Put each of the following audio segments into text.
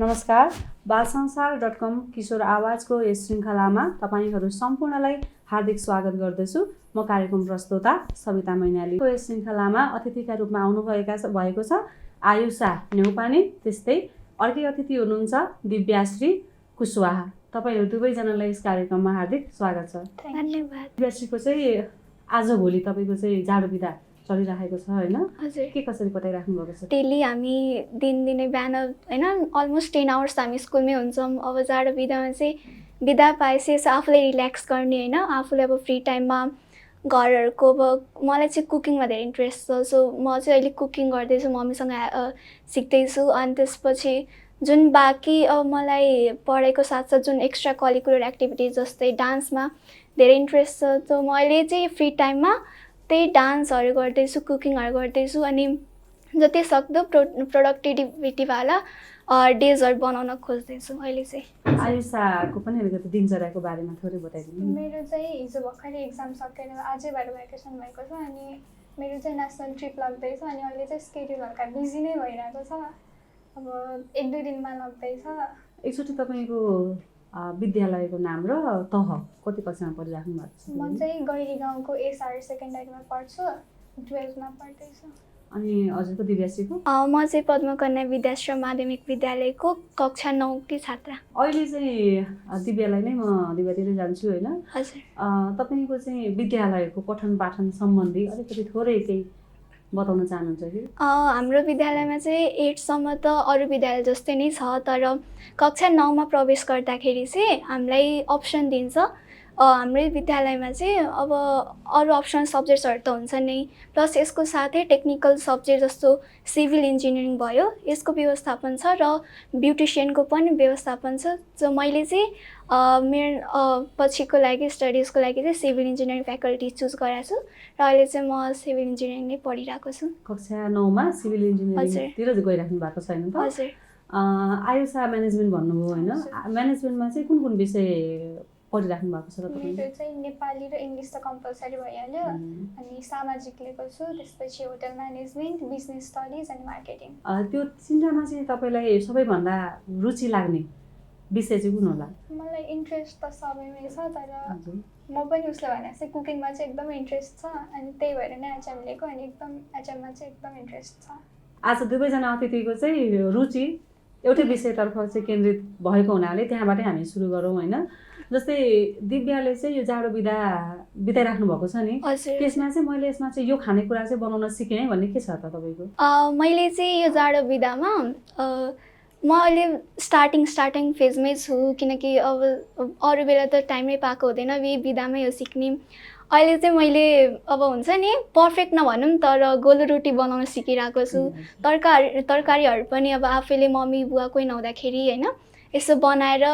नमस्कार, बालसंसार.com किशोर आवाजको यस श्रृङ्खलामा तपाईहरु सम्पूर्णलाई हार्दिक स्वागत गर्दछु। म कार्यक्रम प्रस्तोता सबिता मैनाली। यस श्रृङ्खलामा अतिथिका रूपमा भएको छ आयुषा नेउपाने, त्यस्तै अर्कै अतिथि हुनुहुन्छ दिव्याश्री कुशवाहा। तपाईहरु दुवैजनालाई यस कार्यक्रममा हार्दिक स्वागत छ। धन्यवाद। दिव्याश्रीको चाहिँ आजभोलि तपाईको चाहिँ जाडो बिदा चलिरहेको छ हैन? हजुर। के कसरी बताइराख्नु भएको छ? डेली हामी दिनदिनै बिहान हैन अलमोस्ट 10 आवर्स हामी स्कुलमै हुन्छौँ। अब जाडो बिदामा चाहिँ बिदा पाएपछि आफूलाई रिल्याक्स गर्ने हैन, आफूले अब फ्री टाइममा घरहरुको अब मलाई चाहिँ कुकिङमा धेरै इन्ट्रेस्ट छ। सो म चाहिँ अहिले कुकिङ गर्दैछु, मम्मीसँग सिक्दैछु। अनि त्यसपछि जुन बाँकी अब मलाई पढाइको साथसाथ जुन एक्स्ट्रा करिकुलर एक्टिभिटिज जस्तै डान्समा धेरै इन्ट्रेस्ट छ। त म अहिले चाहिँ फ्री टाइममा त्यही डान्सहरू गर्दैछु, कुकिङहरू गर्दैछु अनि जति सक्दो प्रोडक्टिभिटीवाला डेजहरू बनाउन खोज्दैछु अहिले चाहिँ। आयुषाको पनि अलिकति दिनचर्याको बारेमा थोरै बताइदिनु। मेरो चाहिँ हिजो भर्खरै एक्जाम सकेर आजैबाट भ्याकेसन भएको छ अनि मेरो चाहिँ नेसनल ट्रिप लाग्दैछ अनि अहिले चाहिँ स्केड्युल हल्का बिजी नै भइरहेको छ। अब 1-2 दिनमा लाग्दैछ। एकचोटि तपाईको विद्यालयको नाम र तह कति कक्षामा पढिराख्नु भएको छ? म चाहिँ गैरी गाउँको एसआर सेकेन्डरीमा पढ्छु, 12 मा पढ्दैछु। अनि हजुरको दिव्याश्रीको? म चाहिँ पद्मकन्या विद्याश्रम माध्यमिक विद्यालयको कक्षा 9 की छात्रा। अहिले चाहिँ दिव्यालाई नै म दिव्यातिरै जान्छु हैन? हजुर। तपाईको चाहिँ विद्यालयको पठन पाठन सम्बन्धी अलिकति थोरै केही बताउन चाहनुहुन्छ कि? हाम्रो विद्यालयमा चाहिँ 8 सम्म त अरू विद्यालय जस्तै नै छ, तर कक्षा 9 मा प्रवेश गर्दाखेरि चाहिँ हामीलाई अप्सन दिन्छ। हाम्रो विद्यालयमा चाहिँ अब अरू अप्सन सब्जेक्ट्सहरू त हुन्छ नै, प्लस यसको साथै टेक्निकल सब्जेक्ट जस्तो सिभिल इन्जिनियरिङ भयो, यसको व्यवस्थापन छ र ब्युटिसियनको पनि व्यवस्थापन छ। जो मैले चाहिँ मेरो पछिको लागि स्टडिजको लागि चाहिँ सिभिल इन्जिनियरिङ फ्याकल्टी चुज गरेको छु र अहिले चाहिँ म सिभिल इन्जिनियरिङ नै पढिरहेको छु। कक्षा 9 मा सिभिल इन्जिनियरिङतिर गइराख्नु भएको छैन त? हजुर। आयुषा म्यानेजमेन्ट भन्नुभयो हैन? म्यानेजमेन्टमा चाहिँ कुन कुन विषय पढिराख्नु भएको छ त तपाईले? मेरो चाहिँ नेपाली र इङ्ग्लिस त कम्पलसरी भइहाल्यो अनि सामाजिक लिएको छु, त्यसपछि होटल म्यानेजमेन्ट, बिजनेस स्टडिज अनि मार्केटिङ। त्यो तिनटामा चाहिँ तपाईलाई सबैभन्दा रुचि लाग्ने विषय चाहिँ कुन होला? मलाई इन्ट्रेस्ट त सबैमै छ, तर म पनि उसले भने जस्तै कुकिङमा चाहिँ एकदम इन्ट्रेस्ट छ अनि त्यही भएर नै एचएम लिएको अनि एकदम एचएममा चाहिँ एकदम इन्ट्रेस्ट छ। आज दुवैजना अतिथिको चाहिँ रुचि एउटै विषयतर्फ चाहिँ केन्द्रित भएको हुनाले त्यहाँबाटै हामी सुरु गरौँ हैन? जस्तै दिव्याले चाहिँ यो जाडो बिदा बिताइराख्नु भएको छ नि, त्यसमा चाहिँ मैले यसमा चाहिँ यो खानेकुरा चाहिँ बनाउन सिकेँ भन्ने के छ त तपाईको? मैले चाहिँ यो जाडो बिदामा म अहिले स्टार्टिङ फेजमै छु, किनकि अब अरू बेला त टाइमै पाएको हुँदैन, यही बिदामै हो सिक्ने। अहिले चाहिँ मैले अब हुन्छ नि पर्फेक्ट नभनौँ तर गोलो रोटी बनाउन सिकिरहेको छु। तरकारीहरू पनि अब आफैले मम्मी बुवा कोही नहुँदाखेरि हैन यसो बनाएर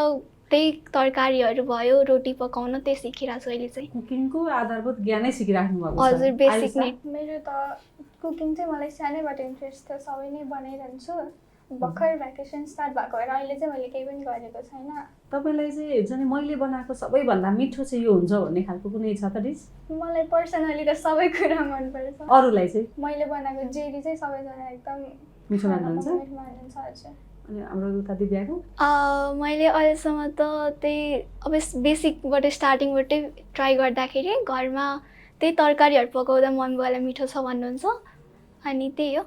त्यही तरकारीहरू भयो, रोटी पकाउन त्यही सिकिरहेको छु अहिले चाहिँ। कुकिङको आधारभूत ज्ञानै सिकिराख्नु भएको छ? हजुर, बेसिक नै। मेरो त कुकिङ चाहिँ मलाई सानैबाट इन्ट्रेस्ट थियो, सबै नै बनाइरहन्छु। भर्खर भ्याकेसन स्टार्ट भएको भएर अहिले चाहिँ मैले केही पनि गरेको छैन। तपाईलाई चाहिँ हुन्छ नि मैले बनाएको सबैभन्दा मिठो चाहिँ यो हुन्छ भन्ने खालको कुनै छ त डिस? मलाई पर्सनली त सबै कुरा मनपर्छ। अरूलाई चाहिँ? मैले बनाएको जेरी चाहिँ सबैजना एकदम मिठो मान्नुहुन्छ? मिठो मान्नुहुन्छ। हजुर। अनि हाम्रो उता दिव्याको? मैले अहिलेसम्म त त्यही अब बेसिकबाट स्टार्टिङबाटै ट्राई गर्दाखेरि घरमा त्यही तरकारीहरू पकाउँदा मम्मी बुवालाई मिठो छ भन्नुहुन्छ अनि त्यही हो।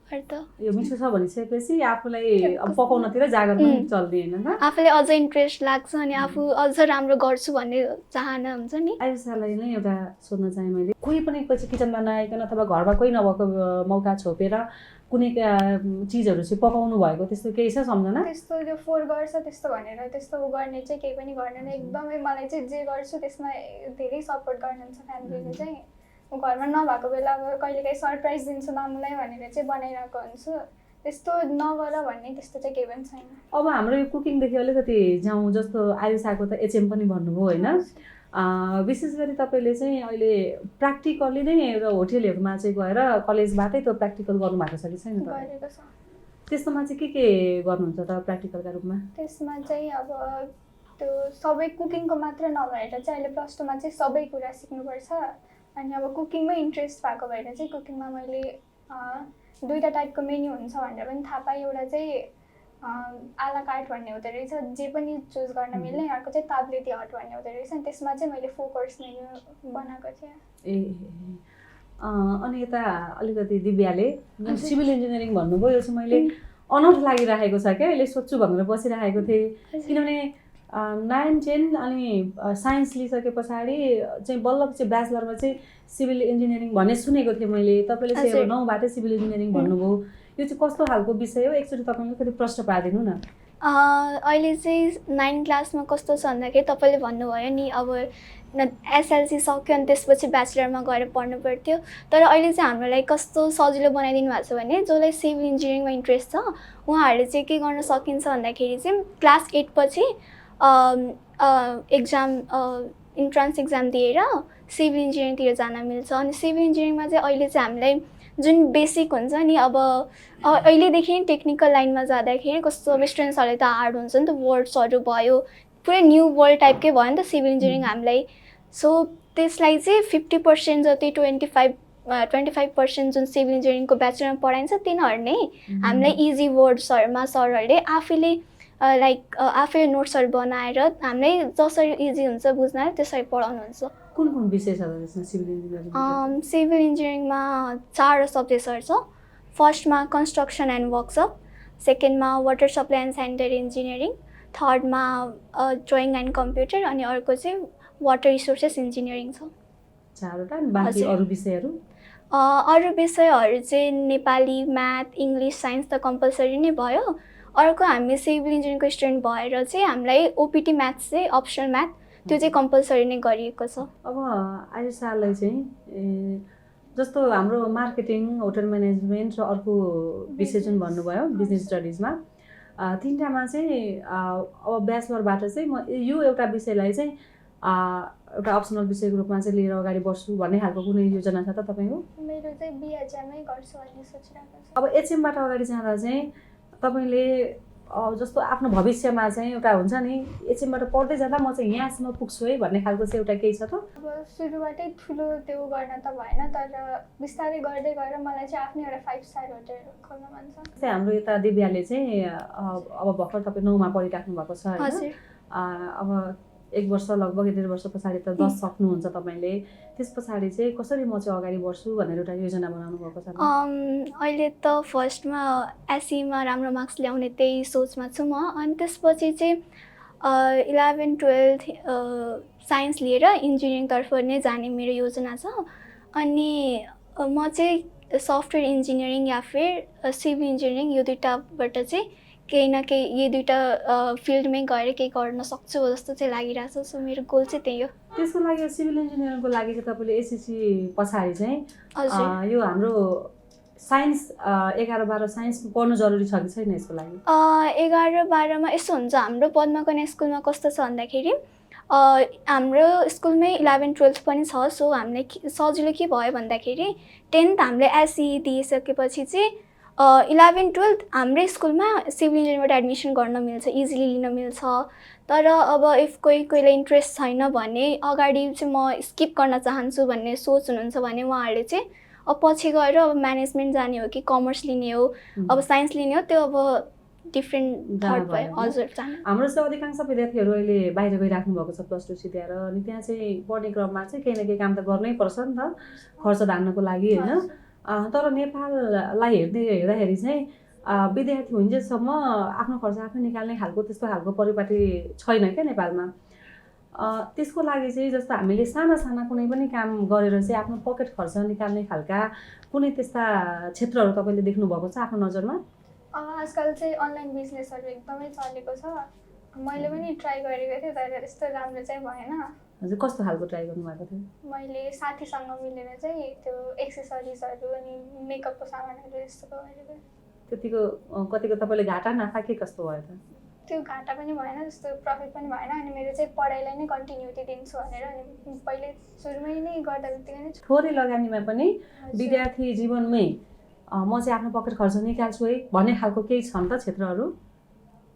यो मिठो छ भनिसकेपछि आफूलाई अब पकाउनतिर जागर पनि चल्ने हैन त? आफूले अझ इन्ट्रेस्ट लाग्छ अनि आफू अझ राम्रो गर्छु भन्ने चाहना हुन्छ नि। आयुषालाई नै एउटा सोध्न चाहे मैले, कोही पनि किचनमा नआइकन अथवा घरमा कोही नभएको मौका छोपेर कुनै चिजहरू चाहिँ पकाउनु भएको त्यस्तो केही छ सम्झना? त्यस्तो त्यो फोर गर्छ त्यस्तो भनेर त्यस्तो गर्ने चाहिँ केही पनि गर्दैन। एकदमै मलाई चाहिँ जे गर्छु त्यसमा धेरै सपोर्ट गर्नुहुन्छ फ्यामिलीले चाहिँ। घरमा नभएको बेला अब कहिलेकाहीँ सरप्राइज दिन्छु मामुलाई भनेर चाहिँ बनाइरहेको हुन्छु, त्यस्तो नगर भन्ने त्यस्तो चाहिँ केही पनि छैन। अब हाम्रो यो कुकिङदेखि अलिकति जाउँ, जस्तो आयुषाको त एचएम पनि भन्नुभयो हैन? विशेष गरी तपाईले चाहिँ अहिले प्र्याक्टिकली नै एउटा होटलहरुमा चाहिँ गएर कलेजबाटै त्यो प्र्याक्टिकल गर्नु भएको छ कि छैन त? गरेको छ। त्यसमा चाहिँ के गर्नुहुन्छ त प्र्याक्टिकलका रूपमा? त्यसमा चाहिँ अब त्यो सबै कुकिङको मात्र नभएर चाहिँ अहिले +2 मा चाहिँ सबै कुरा सिक्नुपर्छ अनि अब कुकिङमै इन्ट्रेस्ट भएको भएर चाहिँ कुकिङमा मैले 2टा टाइपको मेन्यु हुन्छ भनेर पनि थाहा पाएँ। एउटा चाहिँ आला कार्ट भन्ने हुँदो रहेछ, जे पनि चुज गर्न मिल्ने। अर्को चाहिँ ताब्लेटी हट भन्ने हुँदो रहेछ, अनि त्यसमा चाहिँ मैले 4 कोर्स मेन्यु बनाएको थिएँ। ए अनि यता अलिकति दिव्याले जुन सिभिल इन्जिनियरिङ भन्नुभयो यो चाहिँ मैले अनौठो लागिरहेको छ क्या, अहिले सोध्छु भनेर बसिरहेको थिएँ। किनभने 9, 10 अनि साइन्स लिइसके पछाडि चाहिँ बल्ल चाहिँ ब्याचलरमा चाहिँ सिभिल इन्जिनियरिङ भन्ने सुनेको थिएँ मैले। तपाईँले चाहिँ 9बाटै सिभिल इन्जिनियरिङ भन्नुभयो, यो चाहिँ कस्तो खालको विषय हो? एकचोटि तपाईँले कति प्रश्न पारिदिनु न। अहिले चाहिँ 9 क्लासमा कस्तो छ भन्दाखेरि तपाईँले भन्नुभयो नि अब एसएलसी सक्यो अनि त्यसपछि ब्याचलरमा गएर पढ्नु पर्थ्यो। तर अहिले चाहिँ हाम्रो लागि कस्तो सजिलो बनाइदिनु भएको छ भने जसलाई सिभिल इन्जिनियरिङमा इन्ट्रेस्ट छ उहाँहरूले चाहिँ के गर्न सकिन्छ भन्दाखेरि चाहिँ क्लास 8 पछि एक्जाम इन्ट्रान्स एक्जाम दिएर सिभिल इन्जिनियरिङतिर जान मिल्छ। अनि सिभिल इन्जिनियरिङमा चाहिँ अहिले चाहिँ हामीलाई जुन बेसिक हुन्छ नि, अब अहिलेदेखि टेक्निकल लाइनमा जाँदाखेरि कस्तो अब स्टुडेन्ट्सहरूले त हार्ड हुन्छ नि त, वर्ड्सहरू भयो, पुरै न्यू वर्ल्ड टाइपकै भयो नि त सिभिल इन्जिनियरिङ हामीलाई। सो त्यसलाई चाहिँ 50% जति 25% जुन सिभिल इन्जिनियरिङको ब्याचलरमा पढाइन्छ तिनीहरू नै हामीलाई इजी वर्ड्सहरूमा सरहरूले आफैले आफै नोट्सहरू बनाएर हामीलाई जसरी इजी हुन्छ बुझ्न त्यसरी पढाउनुहुन्छ। कुन कुन विषय छ त्यसमा सिभिल इन्जिनियरिङ? सिभिल इन्जिनियरिङमा 4 सब्जेक्ट्सहरू छ। फर्स्टमा कन्स्ट्रक्सन एन्ड वर्कसप, सेकेन्डमा water supply and sanitary engineering, थर्डमा ड्रइङ एन्ड कम्प्युटर, अनि अर्को चाहिँ वाटर रिसोर्सेस इन्जिनियरिङ छ। 4वटा। बाँकी अरू विषयहरू? अरू विषयहरू चाहिँ नेपाली, म्याथ, इङ्ग्लिस, साइन्स त कम्पलसरी नै भयो। अर्को हामी सिभिल इन्जिनियरिङको स्टुडेन्ट भएर चाहिँ हामीलाई ओपिटी म्याथ्स चाहिँ अप्सनल म्याथ त्यो चाहिँ कम्पलसरी नै गरिएको छ। अब आयुषालाई चाहिँ जस्तो हाम्रो मार्केटिङ, होटल म्यानेजमेन्ट र अर्को विषय जुन भन्नुभयो बिजनेस स्टडिजमा, तिनटामा चाहिँ अब ब्याचलरबाट चाहिँ म यो एउटा विषयलाई चाहिँ एउटा अप्सनल विषयको रूपमा चाहिँ लिएर अगाडि बढ्छु भन्ने खालको कुनै योजना छ त तपाईँको? मेरो चाहिँ बिएचएममै गर्छु भन्ने सोचिरहेको छु। अब एचएमबाट अगाडि जाँदा चाहिँ तपाईँले जस्तो आफ्नो भविष्यमा चाहिँ एउटा हुन्छ नि एचएमबाट पढ्दै जाँदा म चाहिँ यहाँसम्म पुग्छु है भन्ने खालको चाहिँ एउटा केही छ त? अब सुरुबाटै ठुलो त्यो गर्न त भएन, तर बिस्तारै गर्दै गएर मलाई चाहिँ आफ्नै एउटा 5 स्टार होटल खोल्न मन छ। जस्तै हाम्रो यता दिव्याले चाहिँ अब भर्खर तपाईँ 9मा पढिराख्नु भएको छ होइन? अब 1 वर्ष लगभग 1.5 वर्ष पछाडि त 10 सक्नुहुन्छ तपाईँले, त्यस पछाडि चाहिँ कसरी म चाहिँ अगाडि बढ्छु भनेर एउटा योजना बनाउनु भएको छ? अहिले त फर्स्टमा एसईमा राम्रो मार्क्स ल्याउने त्यही सोचमा छु म। अनि त्यसपछि चाहिँ 11, 12 साइन्स लिएर इन्जिनियरिङतर्फ नै जाने मेरो योजना छ। अनि म चाहिँ सफ्टवेयर इन्जिनियरिङ या फिर सिभिल इन्जिनियरिङ यो दुईटाबाट चाहिँ केही न केही यी दुईटा फिल्डमै गएर केही गर्न सक्छु जस्तो चाहिँ लागिरहेछ। सो मेरो गोल चाहिँ त्यही हो। त्यसको लागि सिभिल इन्जिनियरिङको लागि चाहिँ तपाईँले एसएससी पछाडि चाहिँ यो हाम्रो साइन्स 11, 12 साइन्स पढ्नु जरुरी छ कि छैन यसको लागि? 11, 12मा यस्तो हुन्छ, हाम्रो पद्मकन्या स्कुलमा कस्तो छ भन्दाखेरि हाम्रो स्कुलमै 11, 12 पनि छ। सो हामीलाई सजिलो के भयो भन्दाखेरि 10th हामीले एसई दिइसकेपछि चाहिँ 11, 12 हाम्रै स्कुलमा सिभिल इन्जिनियरिङबाट एडमिसन गर्न मिल्छ, इजिली लिन मिल्छ। तर अब इफ कोहीलाई इन्ट्रेस्ट छैन भने अगाडि चाहिँ म स्किप गर्न चाहन्छु भन्ने सोच हुनुहुन्छ भने उहाँहरूले चाहिँ अब पछि गएर अब म्यानेजमेन्ट जाने हो कि कमर्स लिने हो, अब साइन्स लिने हो, त्यो अब डिफ्रेन्ट थर्ड भयो। हजुर, हाम्रो चाहिँ अधिकांश विद्यार्थीहरू अहिले बाहिर गइराख्नु भएको छ +2 सिध्याएर, अनि त्यहाँ चाहिँ पढ्ने क्रममा चाहिँ केही न केही काम त गर्नै पर्छ नि त खर्च धान्नको लागि होइन? तर नेपाललाई हेर्दाखेरि चाहिँ विद्यार्थी हुन्जेलसम्म आफ्नो खर्च आफै निकाल्ने खालको त्यस्तो खालको परिपाटी छैन क्या नेपालमा। त्यसको लागि चाहिँ जस्तो हामीले साना कुनै पनि काम गरेर चाहिँ आफ्नो पकेट खर्च निकाल्ने खालका कुनै त्यस्ता क्षेत्रहरू तपाईँले देख्नुभएको छ आफ्नो नजरमा? आजकल चाहिँ अनलाइन बिजनेसहरू एकदमै चलेको छ। मैले पनि ट्राई गरेको थिएँ तर त्यस्तो राम्रो चाहिँ भएन। हजुर, कस्तो खालको ट्राई गर्नुभएको थियो? मैले साथीसँग मिलेर चाहिँ त्यो एक्सेसरिजहरू अनि मेकअपको सामानहरू यस्तो गरेको। त्यतिको कतिको तपाईँले घाटा नाफा के कस्तो भयो त? त्यो घाटा पनि भएन, त्यस्तो प्रफिट पनि भएन। अनि मेरो चाहिँ पढाइलाई नै कन्टिन्युटी दिन्छु भनेर अनि पहिले सुरुमै नै गर्दा बित्तिकै नै थोरै लगानीमा पनि विद्यार्थी जीवनमै म चाहिँ आफ्नो पकेट खर्च निकाल्छु है भन्ने खालको केही छ नि त क्षेत्रहरू?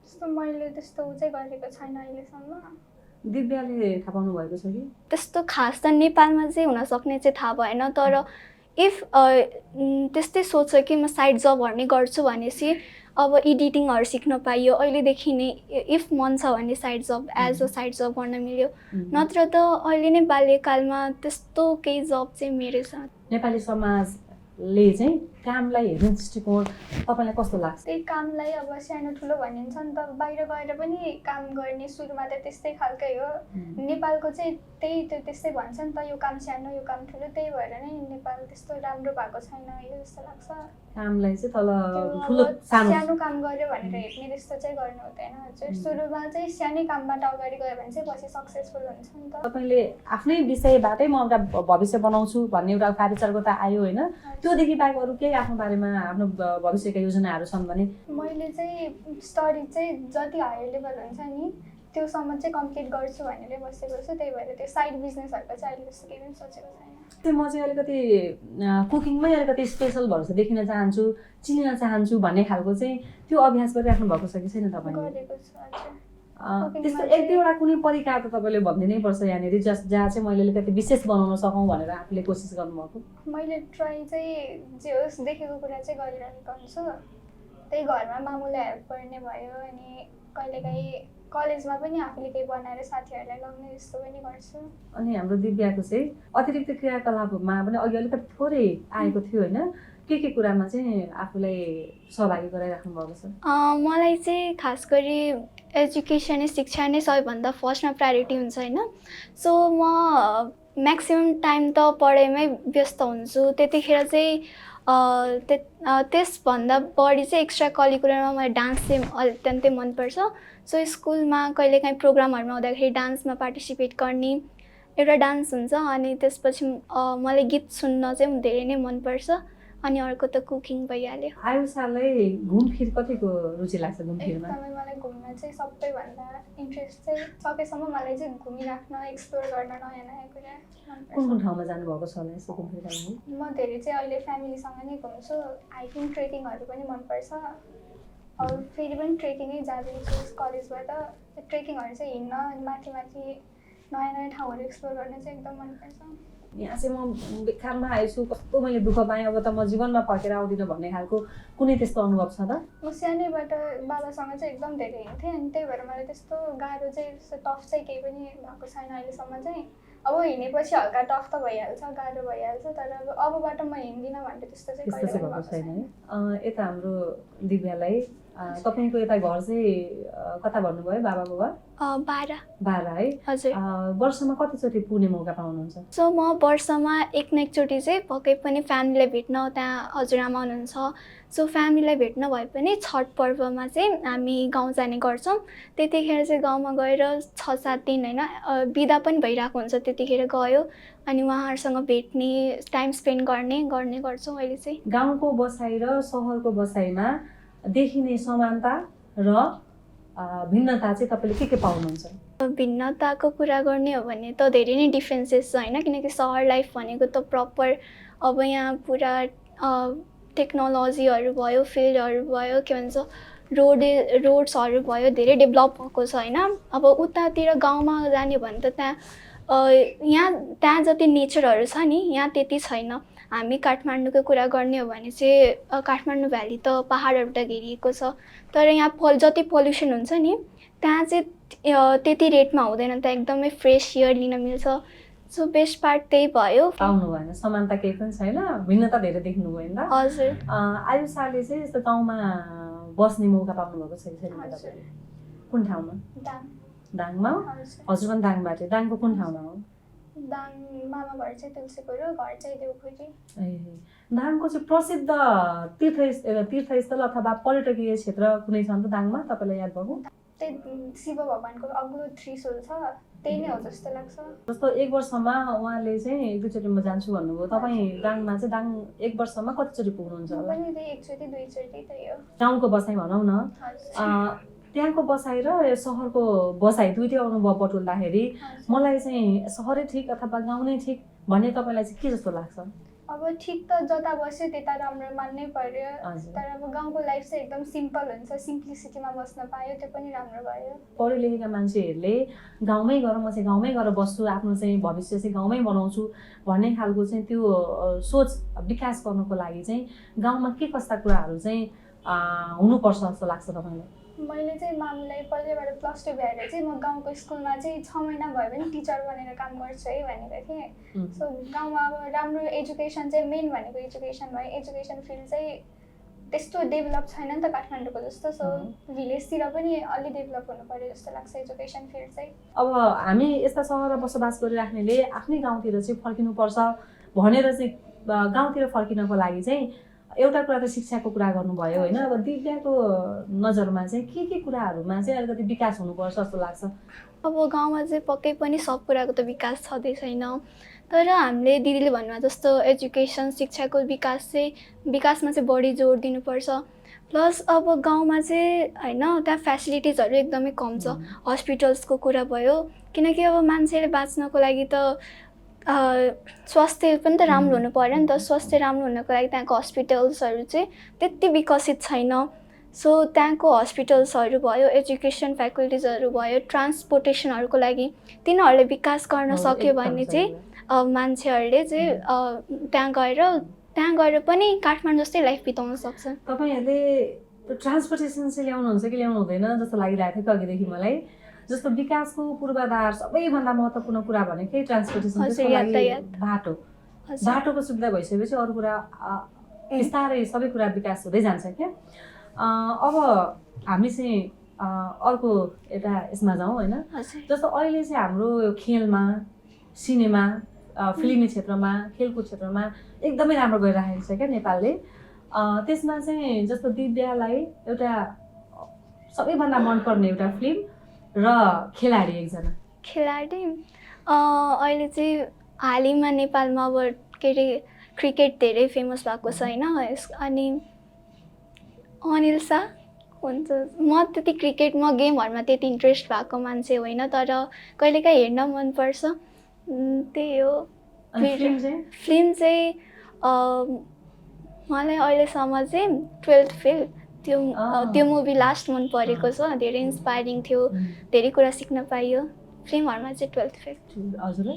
त्यस्तो मैले त्यस्तो चाहिँ गरेको छैन अहिलेसम्म। दिव्याले थाहा पाउनु भएको छ कि? त्यस्तो खास त नेपालमा चाहिँ हुनसक्ने चाहिँ थाहा भएन, तर इफ त्यस्तै सोच्छ कि म साइड जबहरू नै गर्छु भनेपछि अब एडिटिङहरू सिक्न पाइयो अहिलेदेखि नै इफ मन छ भने side job as a side job गर्न मिल्यो नत्र त अहिले नै बाल्यकालमा त्यस्तो केही जब चाहिँ मेरो साथ नेपाली समाजले चाहिँ कामलाई हेर्ने दृष्टिकोण तपाईँलाई कस्तो लाग्छ? त्यही कामलाई अब सानो ठुलो भनिन्छ नि त, बाहिर गएर पनि काम गर्ने सुरुमा त त्यस्तै खालकै हो। नेपालको चाहिँ त्यस्तै भन्छ नि त, यो काम सानो यो काम ठुलो, त्यही भएर नै नेपाल त्यस्तो राम्रो भएको छैन अहिले जस्तो लाग्छ। कामलाई चाहिँ तल ठुलो सानो काम गर्यो भनेर हेर्ने त्यस्तो चाहिँ गर्नु हुँदैन हजुर। सुरुमा चाहिँ सानै कामबाट अगाडि गयो भने चाहिँ पछि सक्सेसफुल हुन्छ नि त। तपाईँले आफ्नै विषयबाटै म एउटा भविष्य बनाउँछु भन्ने एउटा कार्यचरको त आयो होइन, त्योदेखि बाहेक अरू केही आफ्नो बारेमा आफ्नो भविष्यका योजनाहरू छन् भने? मैले चाहिँ स्टडी चाहिँ जति हायर लेभल हुन्छ नि त्योसम्म चाहिँ कम्प्लिट गर्छु भनेर बसेको छु, त्यही भएर त्यो साइड बिजनेसहरूको चाहिँ अहिले जस्तो केही पनि सोचेको छैन। म चाहिँ अलिकति कुकिङमै अलिकति स्पेसल भरोसा देखिन चाहन्छु, चिनिन चाहन्छु भन्ने खालको चाहिँ त्यो अभ्यास गरिराख्नु भएको छ कि छैन तपाईँले? गरेको छु हजुर। त्यस्तो एक दुईवटा कुनै परिकार त तपाईँले भनिदिनै पर्छ यहाँनिर जहाँ चाहिँ मैले अलिकति विशेष बनाउन सकौँ भनेर आफूले कोसिस गर्नुभएको? मैले ट्राई चाहिँ जे होस् देखेको कुरा चाहिँ गरिरहेको हुन्छु। त्यही घरमा मामुले हेल्प गर्ने भयो, अनि कहिलेकाहीँ कलेजमा पनि आफूले केही बनाएर साथीहरूलाई लगाउने जस्तो पनि गर्छु। अनि हाम्रो दिव्याको चाहिँ अतिरिक्त क्रियाकलापमा पनि अघि अलिकति थोरै आएको थियो होइन, के कुरामा चाहिँ आफूलाई सहभागी गराइराख्नु भएको छ? मलाई चाहिँ खास गरी एजुकेसन शिक्षा नै सबैभन्दा फर्स्टमा प्रायोरिटी हुन्छ होइन। सो म म्याक्सिमम् टाइम त पढाइमै व्यस्त हुन्छु, त्यतिखेर चाहिँ त्यसभन्दा बढी चाहिँ एक्स्ट्रा करिकुलरमा मलाई डान्स चाहिँ अत्यन्तै मनपर्छ। सो स्कुलमा कहिलेकाहीँ प्रोग्रामहरूमा हुँदाखेरि डान्समा पार्टिसिपेट गर्ने एउटा डान्स हुन्छ, अनि त्यसपछि मलाई गीत सुन्न चाहिँ धेरै नै मनपर्छ, अनि अर्को त कुकिङ भइहाल्यो। आयुषालाई घुमफिर कतिको रुचि लाग्छ? घुमफिरमा एकदमै मलाई घुम्न चाहिँ सबैभन्दा इन्ट्रेस्ट चाहिँ सकेसम्म मलाई चाहिँ घुमिराख्न, एक्सप्लोर गर्न, नयाँ नयाँ कुरा मनपर्छ। कुन ठाउँमा जानुभएको छ होला यसो घुमफिर लागि? म धेरै चाहिँ अहिले फ्यामिलीसँग नै घुम्छु। हाइकिङ ट्रेकिङहरू पनि मनपर्छ। अब फेरि पनि ट्रेकिङै जाँदैछु कलेजबाट। ट्रेकिङहरू चाहिँ हिँड्न, अनि माथि नयाँ नयाँ ठाउँहरू एक्सप्लोर गर्न चाहिँ एकदम मनपर्छ। यहाँ चाहिँ म बेकारमा आएछु, कस्तो मैले दुःख पाएँ, अब त म जीवनमा फर्केर आउँदिनँ भन्ने खालको कुनै त्यस्तो अनुभव छ त? म सानैबाट बाबासँग चाहिँ एकदम धेरै हिँड्थेँ, अनि त्यही भएर मलाई त्यस्तो गाह्रो चाहिँ टफ चाहिँ केही पनि भएको छैन अहिलेसम्म चाहिँ। अब हिँडेपछि हल्का टफ त भइहाल्छ, गाह्रो भइहाल्छ, तर अबबाट म हिँड्दिनँ भन्ने त्यस्तो चाहिँ कहिले पनि भएको छैन है। यता हाम्रो दिव्यालाई तपाईँको यता घर चाहिँ कता भन्नुभयो? बाबाको घर बाह्र है हजुर। वर्षमा कतिचोटि पुग्ने मौका पाउनुहुन्छ? सो म वर्षमा एक न एकचोटि चाहिँ पक्कै पनि फ्यामिलीलाई भेट्न त्यहाँ हजुरआमा हुनुहुन्छ, सो फ्यामिलीलाई भेट्न भए पनि छठ पर्वमा चाहिँ हामी गाउँ जाने गर्छौँ। त्यतिखेर चाहिँ गाउँमा गएर 6-7 दिन होइन बिदा पनि भइरहेको हुन्छ, त्यतिखेर गयो अनि उहाँहरूसँग भेट्ने, टाइम स्पेन्ड गर्ने गर्छौँ। अहिले चाहिँ गाउँको बसाइ र सहरको बसाइमा देखिने समानता र भिन्नता चाहिँ तपाईँले के पाउनुहुन्छ? भिन्नताको कुरा गर्ने हो भने त धेरै नै डिफ्रेन्सेस छ होइन, किनकि सहर लाइफ भनेको त प्रपर अब यहाँ पुरा टेक्नोलोजीहरू भयो, फिल्डहरू भयो, के भन्छ रोड्सहरू भयो, धेरै डेभलप भएको छ होइन। अब उतातिर गाउँमा जाने भने त त्यहाँ जति नेचरहरू छ नि यहाँ त्यति छैन। हामी काठमाडौँको कुरा गर्ने हो भने चाहिँ काठमाडौँ भ्याली त पहाडबाट घेरिएको छ, तर यहाँ जति पल्युसन हुन्छ नि त्यहाँ चाहिँ त्यति रेटमा हुँदैन, त एकदमै फ्रेस एयर लिन मिल्छ। सो बेस्ट पार्ट त्यही भयो। पाउनु भएन, समानता केही पनि छैन, भिन्नता धेरै देख्नु भयो नि त? हजुर। आयुषाले चाहिँ यस्तो गाउँमा बस्ने मौका पाउनुभएको छ कि छैन तपाईँले? कुन ठाउँमा? दाङमा? हजुर पनि दाङबाट? दाङको कुन ठाउँमा हो? दाङ मामा घर चाहिँ तुलसीपुर हो, घर चाहिँ देउखुरी। दाङको चाहिँ प्रसिद्ध तीर्थस्थल अथवा पर्यटकीय क्षेत्र कुनै छ नि त दाङमा तपाईँलाई याद भएको? त्यही शिव भगवानको अग्लो त्रिशूल छ, त्यही नै हो जस्तो लाग्छ। जस्तो एक वर्षमा उहाँले चाहिँ एक दुईचोटि म जान्छु भन्नुभयो, तपाईँ दाङमा चाहिँ दाङ एक वर्षमा कतिचोटि पुग्नुहुन्छ होला? पनि त्यही एकचोटि दुईचोटि त्यही हो। गाउँको बसाइ भनौँ न, त्यहाँको बसाइ र सहरको बसाइ दुईटै अनुभव बटुल्दाखेरि मलाई चाहिँ सहरै ठिक अथवा गाउँ नै ठिक भन्ने तपाईँलाई चाहिँ के जस्तो लाग्छ? अब ठिक त जता बस्यो त्यता राम्रो मान्नै पर्यो, तर अब गाउँको लाइफ चाहिँ एकदम सिम्पल हुन्छ, सिम्प्लिसिटीमा बस्न पायो, त्यो पनि राम्रो भयो। पढे लेखेका मान्छेहरूले गाउँमै गएर म चाहिँ गाउँमै गएर बस्छु, आफ्नो चाहिँ भविष्य चाहिँ गाउँमै बनाउँछु भन्ने खालको चाहिँ त्यो सोच विकास गर्नको लागि चाहिँ गाउँमा के कस्ता कुराहरू चाहिँ हुनुपर्छ जस्तो लाग्छ तपाईँलाई? मैले चाहिँ मामुलाई पहिल्यैबाट +2 भएर चाहिँ म गाउँको स्कुलमा चाहिँ 6 महिना भयो भने टिचर बनेर काम गर्छु है भनेको थिएँ। सो गाउँमा अब राम्रो एजुकेसन चाहिँ मेन भनेको एजुकेसन भयो। एजुकेसन फिल्ड चाहिँ त्यस्तो डेभलप छैन नि त काठमाडौँको जस्तो। सो भिलेजतिर पनि अलि डेभलप हुनु पर्यो जस्तो लाग्छ एजुकेसन फिल्ड चाहिँ। अब हामी यस्ता सहरमा बसोबास गरिराख्नेले आफ्नै गाउँतिर चाहिँ फर्किनुपर्छ भनेर चाहिँ गाउँतिर फर्किनको लागि चाहिँ एउटा कुरा त शिक्षाको कुरा गर्नुभयो होइन। अब दिव्याको नजरमा चाहिँ के कुराहरूमा चाहिँ अलिकति विकास हुनुपर्छ जस्तो लाग्छ? अब गाउँमा चाहिँ पक्कै पनि सब कुराको त विकास छँदै छैन, तर हामीले दिदीले भन्नुभयो जस्तो एजुकेसन शिक्षाको विकासमा चाहिँ बढी जोड दिनुपर्छ। प्लस अब गाउँमा चाहिँ होइन त्यहाँ फेसिलिटिजहरू एकदमै कम छ। हस्पिटल्सको कुरा भयो, किनकि अब मान्छेले बाँच्नको लागि त स्वास्थ्य पनि त राम्रो हुनु पर्यो नि त। स्वास्थ्य राम्रो हुनको लागि त्यहाँको हस्पिटल्सहरू चाहिँ त्यति विकसित छैन। सो त्यहाँको हस्पिटल्सहरू भयो, एजुकेसन फ्याकल्टिजहरू भयो, ट्रान्सपोर्टेसनहरूको लागि तिनीहरूले विकास गर्न सक्यो भने चाहिँ मान्छेहरूले चाहिँ त्यहाँ गएर पनि काठमाडौँ जस्तै लाइफ बिताउन सक्छ। तपाईँहरूले ट्रान्सपोर्टेसन चाहिँ ल्याउनुहुन्छ कि ल्याउनु हुँदैन जस्तो लागिरहेको थियो अघिदेखि मलाई। जस्तो विकासको पूर्वाधार सबैभन्दा महत्त्वपूर्ण कुरा भनेकै ट्रान्सपोर्टेसन, बाटोको सुविधा भइसकेपछि अरू कुरा बिस्तारै सबै कुरा विकास हुँदै जान्छ क्या। अब हामी चाहिँ अर्को एउटा यसमा जाउँ होइन। जस्तो अहिले चाहिँ हाम्रो खेलमा, सिनेमा, फिल्मी क्षेत्रमा, खेलकुद क्षेत्रमा एकदमै राम्रो गइरहेको छ क्या नेपालले। त्यसमा चाहिँ जस्तो दिव्यालाई एउटा सबैभन्दा मनपर्ने एउटा फिल्म र खेलाडी एकजना खेलाडी अहिले चाहिँ हालैमा नेपालमा अब के अरे क्रिकेट धेरै फेमस भएको छ होइन। अनि अनिल शाह हुन्छ। म त्यति क्रिकेटमा गेमहरूमा त्यति इन्ट्रेस्ट भएको मान्छे होइन, तर कहिलेकाहीँ हेर्न मनपर्छ। त्यही हो। फिल्म चाहिँ मलाई अहिलेसम्म चाहिँ 12th फेल त्यो मुभी लास्ट मन परेको छ। धेरै इन्सपायरिङ थियो, धेरै कुरा सिक्न पाइयो। फिल्महरूमा चाहिँ 12th फेल। हजुर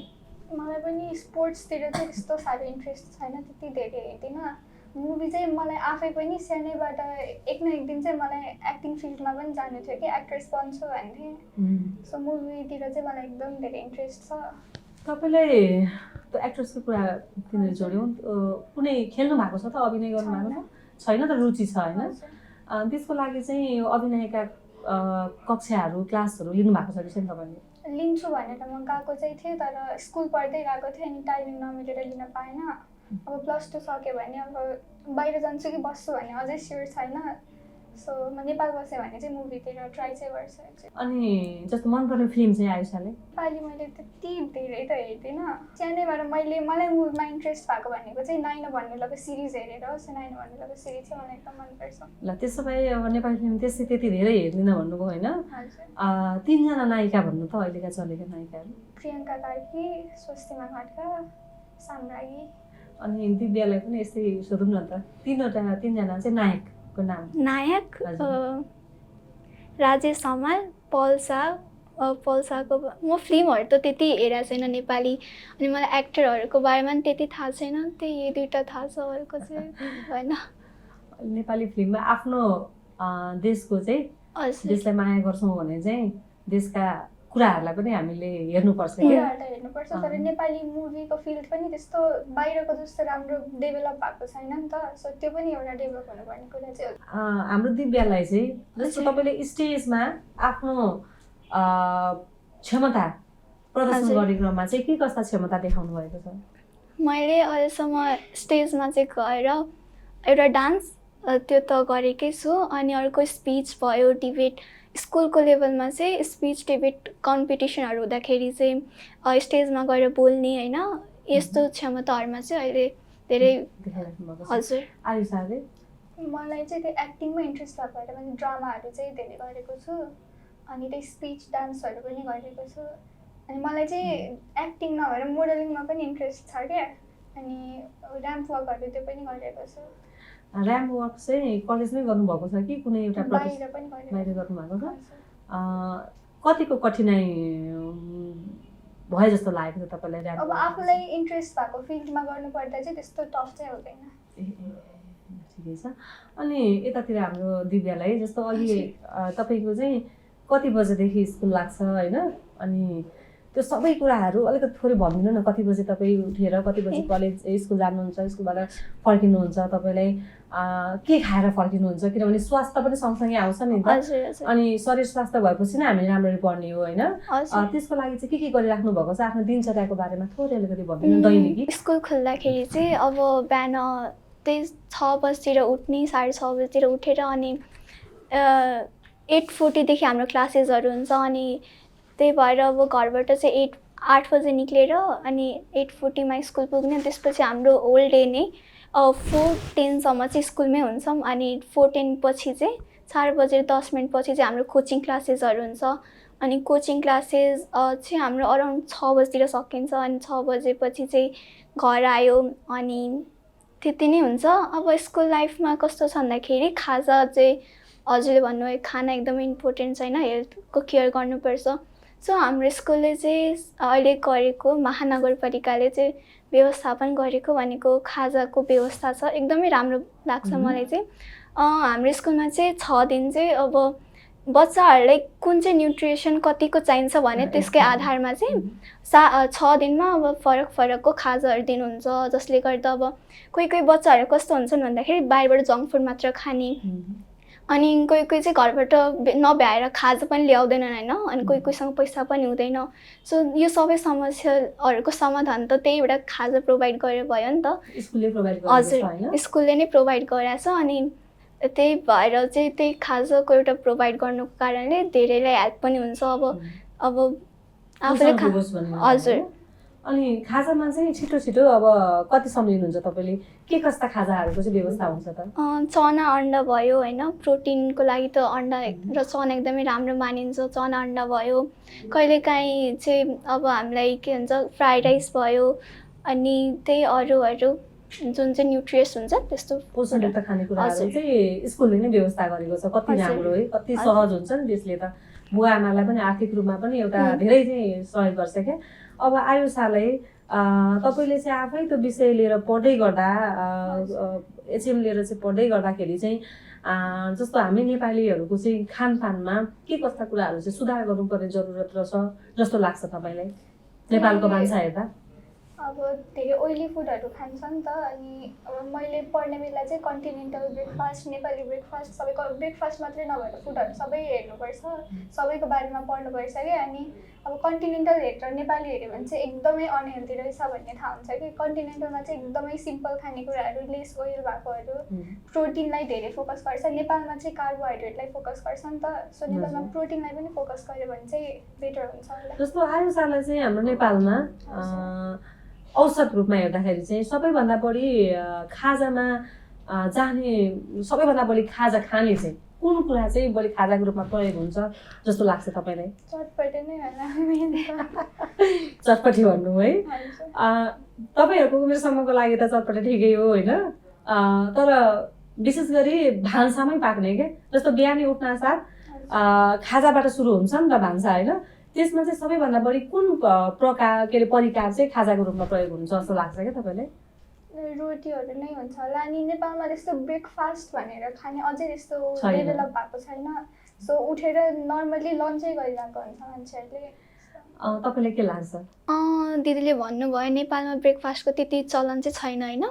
मलाई पनि स्पोर्ट्सतिर चाहिँ त्यस्तो साह्रो इन्ट्रेस्ट छैन, त्यति धेरै हेर्दिनँ। मुभी चाहिँ मलाई आफै पनि सानैबाट एक न एक दिन चाहिँ मलाई एक्टिङ फिल्डमा पनि जानु थियो कि एक्ट्रेस बन्छु भन्थेँ। सो मुभीतिर चाहिँ मलाई एकदम धेरै इन्ट्रेस्ट छ। तपाईँलाई त्यो एक्ट्रेसको कुरा तिमीले जोड्यौँ, कुनै खेल्नु भएको छ त, अभिनय गर्नु भएको छैन त, रुचि छ होइन? त्यसको लागि चाहिँ अभिनयका कक्षाहरू क्लासहरू लिनु भएको छ कि छैन तपाईँले? लिन्छु भनेर म गएको चाहिँ थिएँ, तर स्कुल पढ्दै गएको थिएँ अनि टाइमिङ नमिलेर लिन पाएन। अब +2 सक्यो भने अब बाहिर जान्छु कि बस्छु भने अझै स्योर छैन। सो म नेपाल बसेँ भने चाहिँ मुभीतिर ट्राई चाहिँ गर्छु। अनि जस्तो मनपर्ने फिल्म चाहिँ आयुषाले? नेपाली मैले त्यति धेरै त हेर्दिनँ। सानैबाट मलाई मुभीमा इन्ट्रेस्ट भएको भनेको चाहिँ नाइनो भन्नुलाको सिरिज हेरेर हो। सो नाइनो भन्नुलाको सिरिज चाहिँ मलाई एकदम मनपर्छ। ल त्यसो भए अब नेपाली फिल्म त्यति धेरै हेर्दिनँ भन्नुभयो होइन? 3जना नायिका भन्नु त अहिलेका चलेका नायिकाहरू? प्रियङ्का कार्की, स्वस्तिमा खड्का, साम्राज्ञी। अनि दिव्यालाई पनि यस्तै सोधौँ न त, 3जना चाहिँ नायकको नाम? नायक राजेश हमाल, पल शाहको म फिल्महरू त त्यति हेरेको छैन नेपाली। अनि मलाई एक्टरहरूको बारेमा पनि त्यति थाहा छैन, त्यही 2टा थाहा छ, अरूको चाहिँ होइन। नेपाली फिल्ममा आफ्नो देशको चाहिँ देशलाई माया गर्छौँ भने चाहिँ देशका कुराहरूलाई पनि हामीले हेर्नुपर्छ क्या। हेर्नुपर्छ, तर नेपाली मुभीको फिल्ड पनि त्यस्तो बाहिरको जस्तो राम्रो डेभलप भएको छैन नि त। सो त्यो पनि एउटा डेभलप हुनुपर्ने कुरा चाहिँ हो। हाम्रो दिव्यालाई चाहिँ जस्तो तपाईँले स्टेजमा आफ्नो क्षमता प्रदर्शन गर्ने क्रममा चाहिँ के कस्ता क्षमता देखाउनु भएको छ? मैले अहिलेसम्म स्टेजमा चाहिँ गएर एउटा डान्स त्यो त गरेकै छु। अनि अर्को स्पिच भयो, डिबेट। स्कुलको लेभलमा चाहिँ स्पिच डिबेट कम्पिटिसनहरू हुँदाखेरि चाहिँ स्टेजमा गएर बोल्ने होइन, यस्तो क्षमताहरूमा चाहिँ अहिले धेरै। हजुर आयुषाले? मलाई चाहिँ त्यो एक्टिङमा इन्ट्रेस्ट भएको भएर मैले ड्रामाहरू चाहिँ धेरै गरेको छु। अनि त्यो स्पिच डान्सहरू पनि गरेको छु। अनि मलाई चाहिँ एक्टिङ नभएर मोडलिङमा पनि इन्ट्रेस्ट छ क्या। अनि र्याम्प वकहरू त्यो पनि गरेको छु। र्याम्प वक चाहिँ कलेजमै गर्नुभएको छ कि कुनै एउटा बाहिर पनि बाहिर गर्नुभएको छ? कतिको कठिनाइ भयो जस्तो लागेको छ तपाईँलाई र्याम्प? अब आफूलाई इन्ट्रेस्ट भएको फिल्डमा गर्नुपर्दा चाहिँ त्यस्तो टफ चाहिँ हुँदैन। ठिकै छ। अनि यतातिर हाम्रो दिव्यालाई जस्तो अघि तपाईँको चाहिँ कति बजेदेखि स्कुल लाग्छ होइन, अनि त्यो सबै कुराहरू अलिकति थोरै भनिदिनु न। कति बजे तपाईँ उठेर कति बजे कलेज स्कुल जानुहुन्छ, स्कुलबाट फर्किनुहुन्छ, तपाईँलाई के खाएर फर्किनुहुन्छ, किनभने स्वास्थ्य पनि सँगसँगै आउँछ नि त। अनि शरीर स्वास्थ्य भएपछि नै हामी राम्ररी पढ्ने हो होइन। त्यसको लागि चाहिँ के गरिराख्नु भएको छ, आफ्नो दिनचर्याको बारेमा थोरै अलिकति भनिदिनु। दैनिकी स्कुल खुल्दाखेरि चाहिँ अब बिहान त्यही 6 बजीतिर उठ्ने, 6:30 बजीतिर उठेर अनि 8:40 देखि हाम्रो क्लासेसहरू हुन्छ। अनि त्यही भएर अब घरबाट चाहिँ 8 बजे निक्लेर अनि 8:40 मा स्कुल पुग्ने। त्यसपछि हाम्रो होल डे नै 4:10 सम्म चाहिँ स्कुलमै हुन्छौँ। अनि 4:10 पछि चाहिँ 4:10 पछि चाहिँ हाम्रो कोचिङ क्लासेसहरू हुन्छ। अनि कोचिङ क्लासेस चाहिँ हाम्रो अराउन्ड 6 बजीतिर सकिन्छ। अनि 6 बजेपछि चाहिँ घर आयो अनि त्यति नै हुन्छ। अब स्कुल लाइफमा कस्तो छ भन्दाखेरि खाजा चाहिँ हजुरले भन्नुभयो खाना एकदमै इम्पोर्टेन्ट छ होइन, हेल्थको केयर गर्नुपर्छ। सो हाम्रो स्कुलले चाहिँ अहिले गरेको महानगरपालिकाले चाहिँ व्यवस्थापन गरेको भनेको खाजाको व्यवस्था छ, एकदमै राम्रो लाग्छ मलाई चाहिँ। हाम्रो स्कुलमा चाहिँ 6 दिन चाहिँ अब बच्चाहरूलाई कुन चाहिँ न्युट्रिसन कतिको चाहिन्छ भने त्यसकै आधारमा चाहिँ 6 दिनमा अब फरकको खाजाहरू दिनुहुन्छ। जसले गर्दा अब कोही बच्चाहरू कस्तो हुन्छन् भन्दाखेरि बाहिरबाट जङ्क फुड मात्र खाने, अनि कोही चाहिँ घरबाट नभ्याएर खाजा पनि ल्याउँदैनन् होइन, अनि कोहीसँग पैसा पनि हुँदैन। सो यो सबै समस्याहरूको समाधान त त्यहीबाट खाजा प्रोभाइड गरेर भयो नि त। हजुर, स्कुलले नै प्रोभाइड गरेको छ। अनि त्यही भएर चाहिँ त्यही खाजाको एउटा प्रोभाइड गर्नुको कारणले धेरैलाई हेल्प पनि हुन्छ। अब आफूले हजुर। अनि खाजामा चाहिँ छिटो अब कति समय लिनुहुन्छ तपाईँले, के कस्ता खाजाहरूको चाहिँ व्यवस्था हुन्छ त? चना अन्डा भयो होइन, प्रोटिनको लागि त अन्डा र चना एकदमै राम्रो मानिन्छ। चना अन्डा भयो, कहिलेकाहीँ चाहिँ अब हामीलाई के भन्छ फ्राइड राइस भयो, अनि त्यही अरूहरू जुन चाहिँ न्युट्रियस हुन्छ त्यस्तो पोषणयुक्त खानेकुराहरू चाहिँ स्कुलले नै व्यवस्था गरेको छ। कति राम्रो है, कति सहज हुन्छ नि त्यसले त। बुवा आमालाई पनि आर्थिक रूपमा पनि एउटा धेरै चाहिँ सहयोग गर्छ क्या। अब आयुषालाई तपाईँले चाहिँ आफै त्यो विषय लिएर पढ्दै गर्दा एचएम लिएर चाहिँ पढ्दै गर्दाखेरि चाहिँ जस्तो हामी नेपालीहरूको चाहिँ खानपानमा के कस्ता कुराहरू चाहिँ सुधार गर्नुपर्ने जरुरत रहेछ जस्तो लाग्छ तपाईँलाई नेपालको भान्सा हेर्दा? अब धेरै ओइली फुडहरू खान्छ नि त। अनि अब मैले पढ्ने बेला चाहिँ कन्टिनेन्टल ब्रेकफास्ट, नेपाली ब्रेकफास्ट, सबैको ब्रेकफास्ट मात्रै नभएर फुडहरू सबै हेर्नुपर्छ, सबैको बारेमा पढ्नुपर्छ क्या। अनि अब कन्टिनेन्टल हेरेर नेपाली हेऱ्यो भने चाहिँ एकदमै अनहेल्दी रहेछ भन्ने थाहा हुन्छ कि। कन्टिनेन्टलमा चाहिँ एकदमै सिम्पल खानेकुराहरू, लेस ओइल भएकोहरू, प्रोटिनलाई धेरै फोकस गर्छ। नेपालमा चाहिँ कार्बोहाइड्रेटलाई फोकस गर्छ नि त। सो नेपालमा प्रोटिनलाई पनि फोकस गर्यो भने चाहिँ बेटर हुन्छ होला। जस्तो आयुषालाई चाहिँ हाम्रो नेपालमा औसत रूपमा हेर्दाखेरि चाहिँ सबैभन्दा बढी खाजामा जाने, सबैभन्दा बढी खाजा खाने चाहिँ कुन कुरा चाहिँ बढी खाजाको रूपमा प्रयोग हुन्छ जस्तो लाग्छ तपाईँलाई? चटपटे नै होला। चटपटे भन्नु है। तपाईँहरूको उमेरसम्मको लागि त चटपटे ठिकै हो होइन, तर विशेष गरी भान्सामै पाक्ने क्या। जस्तो बिहानै उठ्न साथ खाजाबाट सुरु हुन्छ नि त भान्सा होइन, त्यसमा चाहिँ सबैभन्दा बढी कुन प्रकार के अरे परिकार चाहिँ खाजाको रूपमा प्रयोग हुन्छ जस्तो लाग्छ क्या तपाईँलाई? रोटीहरू नै हुन्छ होला। अनि नेपालमा त्यस्तो ब्रेकफास्ट भनेर खाने अझै त्यस्तो डेभलप भएको छैन। सो उठेर नर्मली लन्चै गरिरहेको हुन्छ मान्छेहरूले। तपाईँलाई के लाग्छ? दिदीले भन्नुभयो नेपालमा ब्रेकफास्टको त्यति चलन चाहिँ छैन होइन,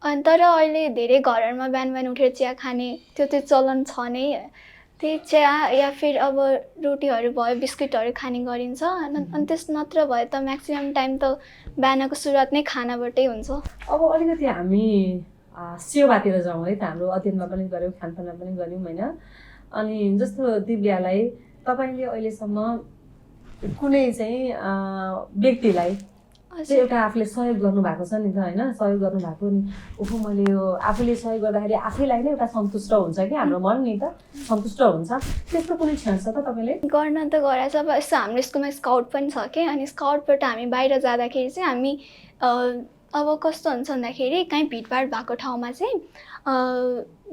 अनि तर अहिले धेरै घरहरूमा बिहान उठेर चिया खाने त्यो चलन छ नै। त्यही चिया या फिर अब रोटीहरू भयो, बिस्किटहरू खाने गरिन्छ। अनि त्यस नत्र भए त म्याक्सिमम् टाइम त बिहानको सुरुवात नै खानाबाटै हुन्छ। अब अलिकति हामी सेवातिर जाउँ है त, हाम्रो अध्ययनमा पनि गऱ्यौँ, खानपानमा पनि गऱ्यौँ होइन। अनि जस्तो दिव्यालाई तपाईँले अहिलेसम्म कुनै चाहिँ व्यक्तिलाई चाहिँ एउटा आफूले सहयोग गर्नुभएको छ नि त होइन, सहयोग गर्नुभएको नि, ओहो मैले यो आफूले सहयोग गर्दाखेरि आफैलाई नै एउटा सन्तुष्ट हुन्छ कि हाम्रो मन नि त सन्तुष्ट हुन्छ। त्यस्तो कुनै क्षण छ त तपाईँले? गर्न त गराएको छ। अब यस्तो हाम्रो स्कुलमा स्काउट पनि छ कि, अनि स्काउटबाट हामी बाहिर जाँदाखेरि चाहिँ हामी अब कस्तो हुन्छ भन्दाखेरि कहीँ भिडभाड भएको ठाउँमा चाहिँ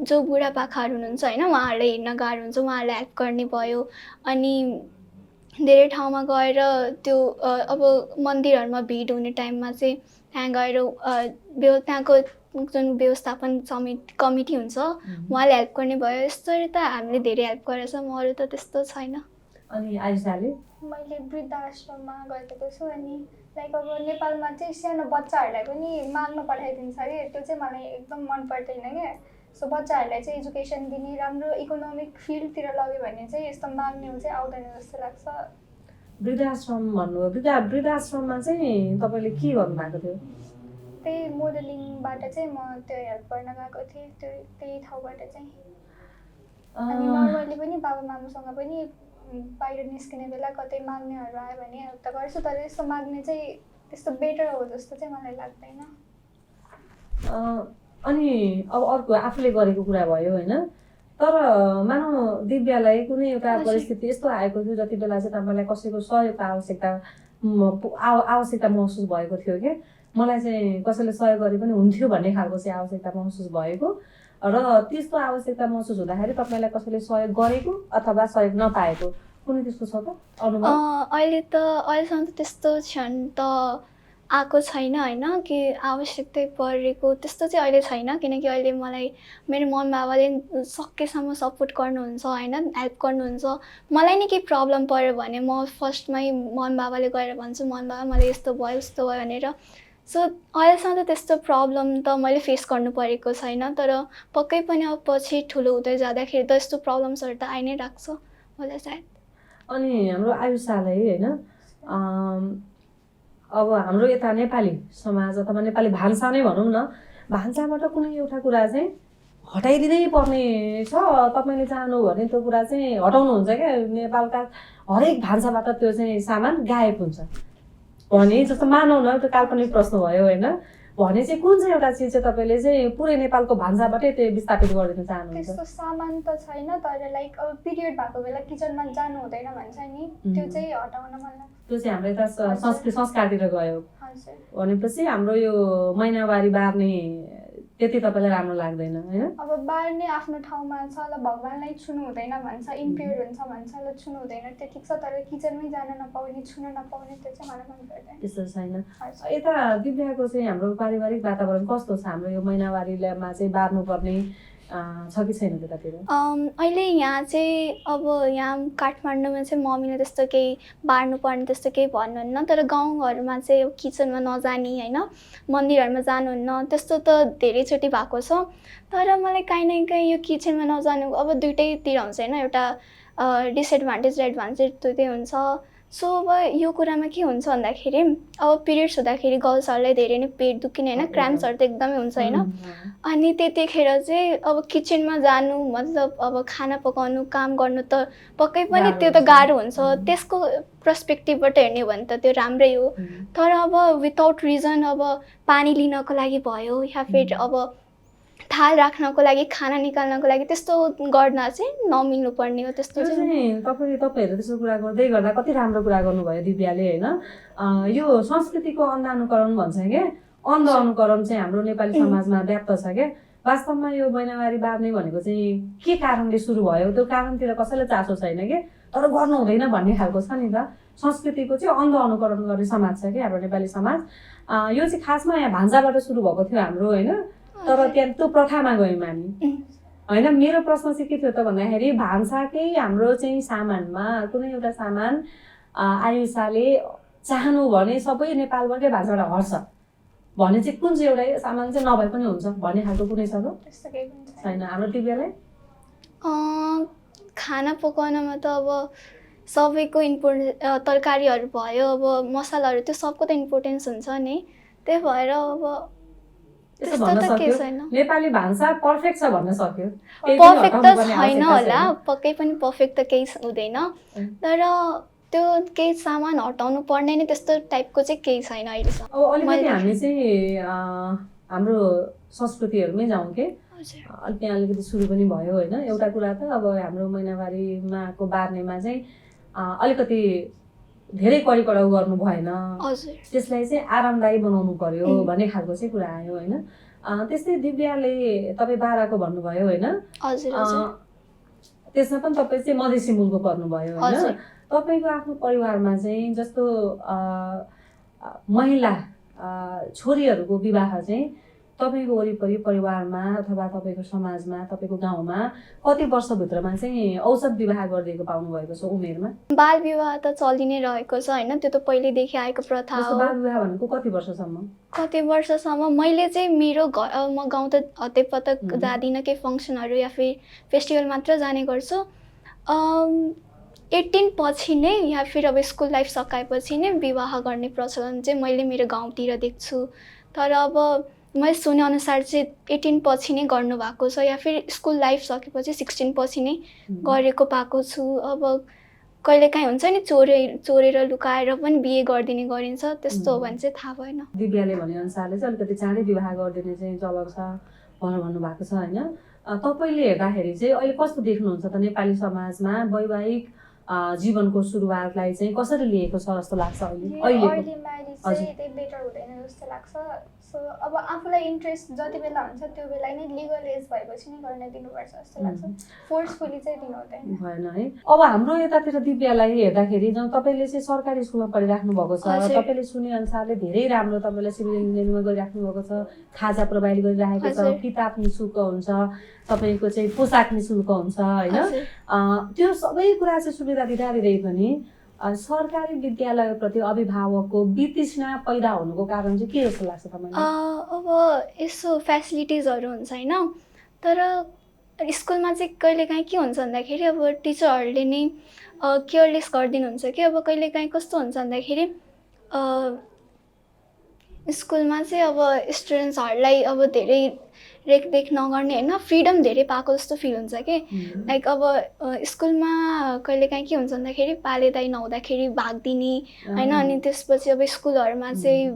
जो बुढापाकाहरू हुनुहुन्छ होइन, उहाँहरूलाई हिँड्न गाह्रो हुन्छ, उहाँहरूलाई हेल्प गर्ने भयो। अनि धेरै ठाउँमा गएर त्यो अब मन्दिरहरूमा भिड हुने टाइममा चाहिँ त्यहाँ गएर त्यहाँको जुन व्यवस्थापन कमिटी हुन्छ उहाँले हेल्प गर्ने भयो। यस्तरी त हामीले धेरै हेल्प गरेछ। म अरू त त्यस्तो छैन। अनि आयुषाले मैले वृद्धाश्रममा गएको छु। अनि लाइक अब नेपालमा चाहिँ सानो बच्चाहरूलाई पनि माग्न पठाइदिन्छ कि, त्यो चाहिँ मलाई एकदम मन पर्दैन क्या। सो बच्चाहरूलाई चाहिँ एजुकेसन दिने, राम्रो इकोनोमिक फिल्डतिर लग्यो भने चाहिँ यस्तो माग्ने चाहिँ आउँदैन जस्तो लाग्छ। वृद्धाश्रम भन्नुभयो, वृद्धाश्रममा चाहिँ तपाईँले के गर्नुभएको थियो? त्यही मोडलिङबाट चाहिँ म त्यो हेल्प गर्न गएको थिएँ, त्यही ठाउँबाट चाहिँ। अनि नर्मली पनि बाबा मामुसँग पनि बाहिर निस्किने बेला कतै माग्नेहरू आयो भने हेल्प त गर्छु, तर यस्तो माग्ने चाहिँ त्यस्तो बेटर हो जस्तो चाहिँ मलाई लाग्दैन। अनि अब अर्को आफूले गरेको कुरा भयो होइन, तर मानव दिव्यालाई कुनै एउटा परिस्थिति यस्तो आएको थियो जति बेला चाहिँ तपाईँलाई कसैको सहयोगको आवश्यकता महसुस भएको थियो कि मलाई चाहिँ कसैले सहयोग गरे पनि हुन्थ्यो भन्ने खालको चाहिँ आवश्यकता महसुस भएको, र त्यस्तो आवश्यकता महसुस हुँदाखेरि तपाईँलाई कसैले सहयोग गरेको अथवा सहयोग नपाएको कुनै त्यस्तो छ त अनुभव? अहिलेसम्म त त्यस्तो क्षण त आएको छैन होइन, कि आवश्यकतै परेको त्यस्तो चाहिँ अहिले छैन। किनकि अहिले मलाई मेरो मम बाबाले सकेसम्म सपोर्ट गर्नुहुन्छ होइन, हेल्प गर्नुहुन्छ। मलाई नै केही प्रब्लम पऱ्यो भने म फर्स्टमै मम बाबाले गएर भन्छु, मम बाबा मलाई यस्तो भयो उस्तो भयो भनेर। सो अहिलेसम्म त त्यस्तो प्रब्लम त मैले फेस गर्नु परेको छैन, तर पक्कै पनि अब पछि ठुलो हुँदै जाँदाखेरि त यस्तो प्रब्लम्सहरू त आइ नै राख्छ होला सायद। अनि हाम्रो आयुषालाई होइन, अब हाम्रो यता नेपाली समाज अथवा नेपाली भान्सा नै भनौँ न, भान्साबाट कुनै एउटा कुरा चाहिँ हटाइदिनै पर्ने छ, तपाईँले चाहनु भने त्यो कुरा चाहिँ हटाउनुहुन्छ क्या। नेपालका हरेक भान्साबाट त्यो चाहिँ सामान गायब हुन्छ भने जस्तो मानौ न, त्यो काल्पनिक प्रश्न भयो होइन, भने चाहिँ कुन चाहिँ एउटा चिज चाहिँ तपाईँले चाहिँ पुरै नेपालको भान्साबाटै त्यो विस्थापित गरिदिन चाहनुहुन्छ? त्यस्तो सामान त छैन, तर लाइक अब पिरियड भएको बेला किचनमा जानु हुँदैन भन्छ नि, त्यो चाहिँ हटाउन मन लाग्छ। त्यो चाहिँ हाम्रो यता संस्कारतिर गयो भनेपछि हाम्रो यो महिनावारी बार्ने त्यति तपाईँलाई राम्रो लाग्दैन होइन? अब बार्ने आफ्नो ठाउँमा छ, ल भगवान्लाई छुनु हुँदैन भन्छ, इम्प्योर हुन्छ भन्छ, ल छुनु हुँदैन त्यो ठिक छ, तर किचनमै जान नपाउने, छुन नपाउने त्यो चाहिँ मलाई मन पर्दैन। त्यस्तो छैन। यता दिव्याको चाहिँ हाम्रो पारिवारिक वातावरण कस्तो छ? हाम्रो यो महिनावारीमा चाहिँ बार्नुपर्ने छ कि छैन त्यतातिर? अहिले यहाँ चाहिँ अब यहाँ काठमाडौँमा चाहिँ मम्मीले त्यस्तो केही बार्नुपर्ने त्यस्तो केही भन्नुहुन्न, तर गाउँघरमा चाहिँ किचनमा नजाने होइन, मन्दिरहरूमा जानुहुन्न त्यस्तो त धेरैचोटि भएको छ। तर मलाई काहीँ न काहीँ यो किचनमा नजानु अब दुइटैतिर हुन्छ होइन, एउटा डिसएडभान्टेज र एडभान्टेज दुइटै हुन्छ। सो अब यो कुरामा के हुन्छ भन्दाखेरि अब पिरियड्स हुँदाखेरि गर्ल्सहरूलाई धेरै नै पेट दुख्ने होइन, क्राम्प्सहरू त एकदमै हुन्छ होइन। अनि त्यतिखेर चाहिँ अब किचनमा जानु मतलब अब खाना पकाउनु काम गर्नु त पक्कै पनि त्यो त गाह्रो हुन्छ। त्यसको पर्सपेक्टिभबाट हेर्ने हो भने त त्यो राम्रै हो, तर अब विदाउट रिजन अब पानी लिनको लागि भयो या फिर अब थाल राख्नको लागि, खाना निकाल्नको लागि त्यस्तो गर्न चाहिँ नमिल्नु पर्ने हो। त्यस्तो चाहिँ तपाईँहरू त्यस्तो कुरा गर्दै गर्दा कति राम्रो कुरा गर्नुभयो दिव्याले होइन। यो संस्कृतिको अन्ध अनुकरण भन्छ क्या, अन्ध अनुकरण चाहिँ हाम्रो नेपाली समाजमा व्याप्त छ क्या। वास्तवमा यो महिनावारी बार्ने भनेको चाहिँ के कारणले सुरु भयो त्यो कारणतिर कसैलाई चासो छैन कि, तर गर्नु हुँदैन भन्ने खालको छ नि त। संस्कृतिको चाहिँ अन्ध अनुकरण गर्ने समाज छ क्या हाम्रो नेपाली समाज। यो चाहिँ खासमा यहाँ भान्साबाट सुरु भएको थियो हाम्रो होइन, तर त्यहाँ त्यो प्रथामा गयौँ हामी होइन। मेरो प्रश्न चाहिँ के थियो त भन्दाखेरि भान्साकै हाम्रो चाहिँ सामानमा कुनै एउटा सामान आयुषाले चाहनु भने सबै नेपालबाटै भान्साबाट हट्छ भने चाहिँ कुन चाहिँ एउटा सामान चाहिँ नभए पनि हुन्छ भन्ने खालको कुनै छ त? त्यस्तो केही पनि छैन। हाम्रो दिव्यालाई खाना पकाउनमा त अब सबैको तरकारीहरू भयो, अब मसलाहरू त्यो सबको त इम्पोर्टेन्स हुन्छ नि, त्यही भएर अब त्यस्तो भन्न सक्यो नेपाली भान्सा पर्फेक्ट छ भन्न सक्यो? पर्फेक्ट त छैन होला, पक्कै पनि पर्फेक्ट त केही हुँदैन, तर त्यो केही सामान हटाउनु पर्ने नै त्यस्तो टाइपको चाहिँ केही छैन अहिलेसम्म। अब अलिकति हामी चाहिँ हाम्रो संस्कृतिहरूमै जाउँ के, त्यहाँ अलिकति सुरु पनि भयो होइन। एउटा कुरा त अब हाम्रो महिनावारीमाको बार्नेमा चाहिँ अलिकति धेरै कडाउ गर्नु भएन, त्यसलाई चाहिँ आरामदायी बनाउनु पर्यो भन्ने खालको चाहिँ कुरा आयो होइन। त्यस्तै दिव्याले तपाईँ बाह्रको भन्नुभयो होइन, त्यसमा पनि तपाईँ चाहिँ मधेसी मुलको पर्नुभयो होइन। तपाईँको आफ्नो परिवारमा चाहिँ जस्तो महिला छोरीहरूको विवाह चाहिँ तपाईँको वरिपरि परिवारमा अथवा तपाईँको समाजमा तपाईँको गाउँमा कति वर्षभित्रमा चाहिँ औसत विवाह गरिदिएको पाउनुभएको छ उमेरमा? बाल विवाह त चलि नै रहेको छ होइन, त्यो त पहिल्यैदेखि आएको प्रथा हो। बाल विवाह भनेको कति वर्षसम्म? कति वर्षसम्म मैले चाहिँ मेरो म गाउँ त हतपत जाँदिनँ, केही फङ्सनहरू या फिर फेस्टिभल मात्र जाने गर्छु। 18 पछि नै या फिर अब स्कुल लाइफ सकाएपछि नै विवाह गर्ने प्रचलन चाहिँ मैले मेरो गाउँतिर देख्छु। तर अब मैले सुनेअनुसार चाहिँ 18 पछि नै गर्नुभएको छ या फिर स्कुल लाइफ सकेपछि 16 पछि नै गरेको पाएको छु। अब कहिलेकाहीँ हुन्छ नि चोरेर लुकाएर पनि बिहे गरिदिने गरिन्छ, त्यस्तो हो भने चाहिँ थाहा भएन। दिव्याले भनेअनुसारले चाहिँ अलिकति चाँडै विवाह गरिदिने चाहिँ चलन छ भनेर भन्नुभएको छ होइन। तपाईँले हेर्दाखेरि चाहिँ अहिले कस्तो देख्नुहुन्छ त नेपाली समाजमा वैवाहिक जीवनको सुरुवातलाई चाहिँ कसरी लिएको छ जस्तो लाग्छ अहिले? अर्ली म्यारेज चाहिँ त्यही बेटर हुँदैन जस्तो लाग्छ। सो अब आफूलाई इन्ट्रेस्ट जति बेला हुन्छ त्यो बेला नै लिगल एज भएपछि नै गर्न दिनुपर्छ जस्तो लाग्छ, फोर्सफुली चाहिँ दिनु हुँदैन भएन है। अब हाम्रो यतातिर दिव्यालाई हेर्दाखेरि जब तपाईँले चाहिँ सरकारी स्कुलमा पढिराख्नु भएको छ, तपाईँले सुनेअनुसारले धेरै राम्रो तपाईँलाई सिभिल इन्जिनियरिङमा गरिराख्नु भएको छ, खाजा प्रोभाइड गरिराखेको छ, किताब निःशुल्क हुन्छ, तपाईँको चाहिँ पोसाक निःशुल्क हुन्छ होइन। त्यो सबै कुरा चाहिँ सुविधा दिँदै पनि सरकारी विद्यालयप्रति अभिभावकको वितृष्णा पैदा हुनुको कारण चाहिँ के जस्तो लाग्छ तपाईँलाई? अब यसो फेसिलिटिजहरू हुन्छ होइन, तर स्कुलमा चाहिँ कहिलेकाहीँ के हुन्छ भन्दाखेरि अब टिचरहरूले नै केयरलेस गरिदिनुहुन्छ कि। अब कहिलेकाहीँ कस्तो हुन्छ भन्दाखेरि स्कुलमा चाहिँ अब स्टुडेन्ट्सहरूलाई अब धेरै रेखदेख नगर्ने होइन, फ्रिडम धेरै पाएको जस्तो फिल हुन्छ कि। लाइक अब स्कुलमा कहिलेकाहीँ के हुन्छ भन्दाखेरि पाले दाइ नहुँदाखेरि भागिदिने होइन, अनि त्यसपछि अब स्कुलहरूमा चाहिँ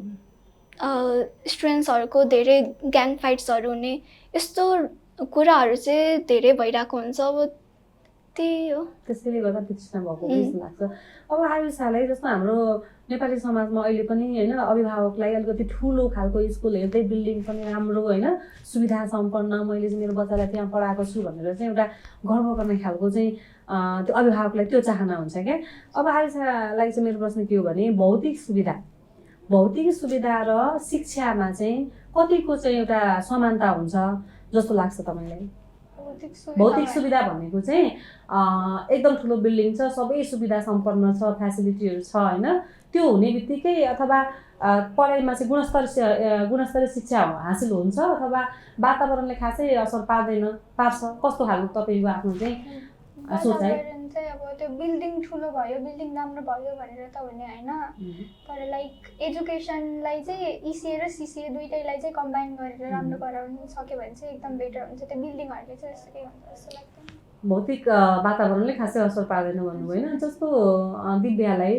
स्टुडेन्ट्सहरूको धेरै ग्याङ फाइट्सहरू हुने, यस्तो कुराहरू चाहिँ धेरै भइरहेको हुन्छ। अब त्यही हो, त्यसैले गर्दा वितृष्णा भएको जस्तो लाग्छ। अब आयुषालाई जस्तो हाम्रो नेपाली समाजमा अहिले पनि होइन अभिभावकलाई अलिकति ठुलो खालको स्कुल हेर्दै बिल्डिङ पनि राम्रो होइन सुविधा सम्पन्न, मैले चाहिँ मेरो बच्चालाई त्यहाँ पढाएको छु भनेर चाहिँ एउटा गर्व गर्ने खालको चाहिँ त्यो अभिभावकलाई त्यो चाहना हुन्छ क्या। अब आयुषालाई चाहिँ मेरो प्रश्न के हो भने भौतिक सुविधा र शिक्षामा चाहिँ कतिको चाहिँ एउटा समानता हुन्छ जस्तो लाग्छ तपाईँलाई? भौतिक सुविधा भनेको चाहिँ एकदम ठुलो बिल्डिङ छ, सबै सुविधा सम्पन्न छ, फेसिलिटीहरू छ होइन, त्यो हुने बित्तिकै अथवा पढाइमा चाहिँ गुणस्तरीय शिक्षा हासिल हुन्छ अथवा वातावरणले खासै असर पार्छ? कस्तो खालको तपाईँको आफ्नो चाहिँ सोचाइ? अब त्यो बिल्डिङ ठुलो भयो, बिल्डिङ राम्रो भयो भनेर त हुने होइन, तर लाइक एजुकेसनलाई चाहिँ इसिए र सिसिए दुइटैलाई चाहिँ कम्बाइन गरेर राम्रो गराउनु सक्यो भने चाहिँ एकदम बेटर हुन्छ। त्यो बिल्डिङहरूले चाहिँ यस्तो केही हुन्छ जस्तो लाग्दैन। भौतिक वातावरणले खासै असर पार्दैन भन्नु होइन। जस्तो दिव्यालाई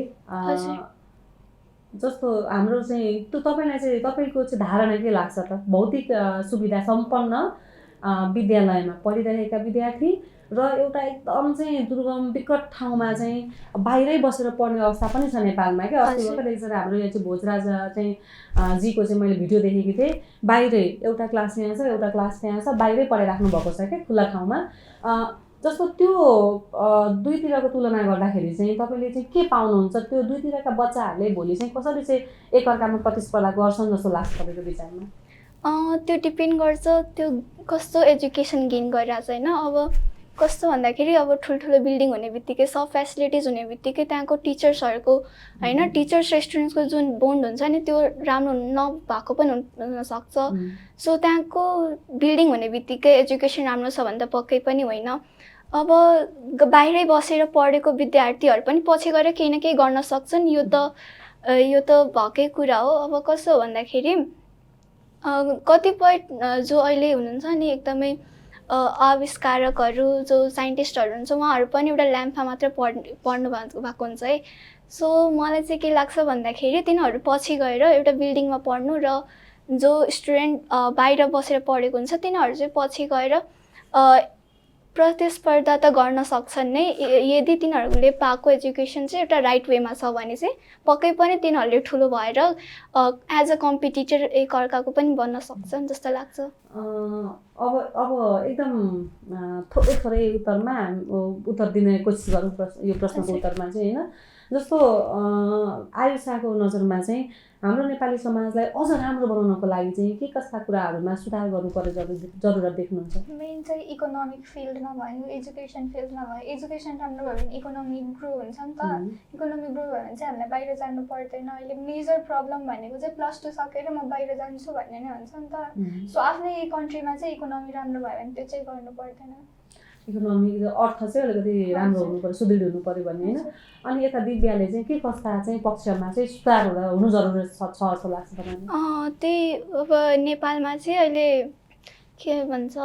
जस्तो हाम्रो चाहिँ त्यो तपाईँलाई चाहिँ तपाईँको चाहिँ धारणा के लाग्छ त? भौतिक सुविधा सम्पन्न विद्यालयमा पढिरहेका विद्यार्थी र एउटा एकदम चाहिँ दुर्गम विकट ठाउँमा चाहिँ बाहिरै बसेर पढ्ने अवस्था पनि छ नेपालमा क्या। अस्ति भर्खर एकजना हाम्रो यहाँ चाहिँ भोजराज चाहिँ जीको चाहिँ मैले भिडियो देखेको थिएँ, बाहिरै एउटा क्लास यहाँ छ एउटा क्लास त्यहाँ छ, बाहिरै पढाइराख्नु भएको छ क्या खुल्ला ठाउँमा। जस्तो त्यो दुईतिरको तुलना गर्दाखेरि चाहिँ तपाईँले चाहिँ के पाउनुहुन्छ? त्यो दुईतिरका बच्चाहरूले भोलि चाहिँ कसरी चाहिँ एकअर्कामा प्रतिस्पर्धा गर्छन् जस्तो लाग्छ तपाईँको विचारमा? त्यो डिपेन्ड गर्छ त्यो कस्तो एजुकेसन गेन गरिरहेको छ होइन। अब कस्तो भन्दाखेरि अब ठुल्ठुलो बिल्डिङ हुने बित्तिकै सब फेसिलिटिज हुने बित्तिकै त्यहाँको टिचर्सहरूको होइन, टिचर्स र स्टुडेन्ट्सको जुन बोन्ड हुन्छ नि त्यो राम्रो नभएको पनि हुनसक्छ। सो त्यहाँको बिल्डिङ हुने बित्तिकै एजुकेसन राम्रो छ भने त पक्कै पनि होइन। अब बाहिरै बसेर पढेको विद्यार्थीहरू पनि पछि गएर केही न केही गर्न सक्छन्, यो त भएकै कुरा हो। अब कस्तो हो भन्दाखेरि कतिपय जो अहिले हुनुहुन्छ नि एकदमै आविष्कारकहरू जो साइन्टिस्टहरू हुन्छ उहाँहरू पनि एउटा ल्याम्पमा मात्र पढ्नु भएको हुन्छ है। सो मलाई चाहिँ के लाग्छ भन्दाखेरि तिनीहरू पछि गएर एउटा बिल्डिङमा पढ्नु र जो स्टुडेन्ट बाहिर बसेर पढेको हुन्छ तिनीहरू चाहिँ पछि गएर प्रतिस्पर्धा त गर्न सक्छन् नै यदि तिनीहरूले पाएको एजुकेसन चाहिँ एउटा राइट वेमा छ भने चाहिँ पक्कै पनि तिनीहरूले ठुलो भएर एज अ कम्पिटिटर एकअर्काको पनि बन्न सक्छन् जस्तो लाग्छ। अब एकदम थोरै उत्तरमा उत्तर दिने कोसिस गरौँ यो प्रश्नको उत्तरमा चाहिँ होइन। जस्तो आयुषाको नजरमा चाहिँ हाम्रो नेपाली समाजलाई अझ राम्रो बनाउनको लागि चाहिँ के कस्ता कुराहरूमा सुधार गर्नुपर्ने जरुरत देख्नुहुन्छ? मेन चाहिँ इकोनोमिक फिल्डमा भयो, एजुकेसन फिल्डमा भयो। एजुकेसन राम्रो भयो भने इकोनोमी ग्रो हुन्छ नि त। इकोनोमी ग्रो भयो भने चाहिँ हामीलाई बाहिर जानु पर्दैन। अहिले मेजर प्रब्लम भनेको चाहिँ +2 सकेर म बाहिर जान्छु भन्ने नै हुन्छ नि त। सो आफ्नै कन्ट्रीमा चाहिँ इकोनोमी राम्रो भयो भने त्यो चाहिँ गर्नु पर्दैन। इकोनोमी अर्थ चाहिँ अलिकति राम्रो हुनु पर्यो, सुदृढ हुनु पर्यो भन्ने होइन। अनि यता दिव्याले चाहिँ के कस्ता चाहिँ पक्षमा चाहिँ सुधार हुनु जरुरी छ जस्तो लाग्छ तपाईँलाई? त्यही अब नेपालमा चाहिँ अहिले के भन्छ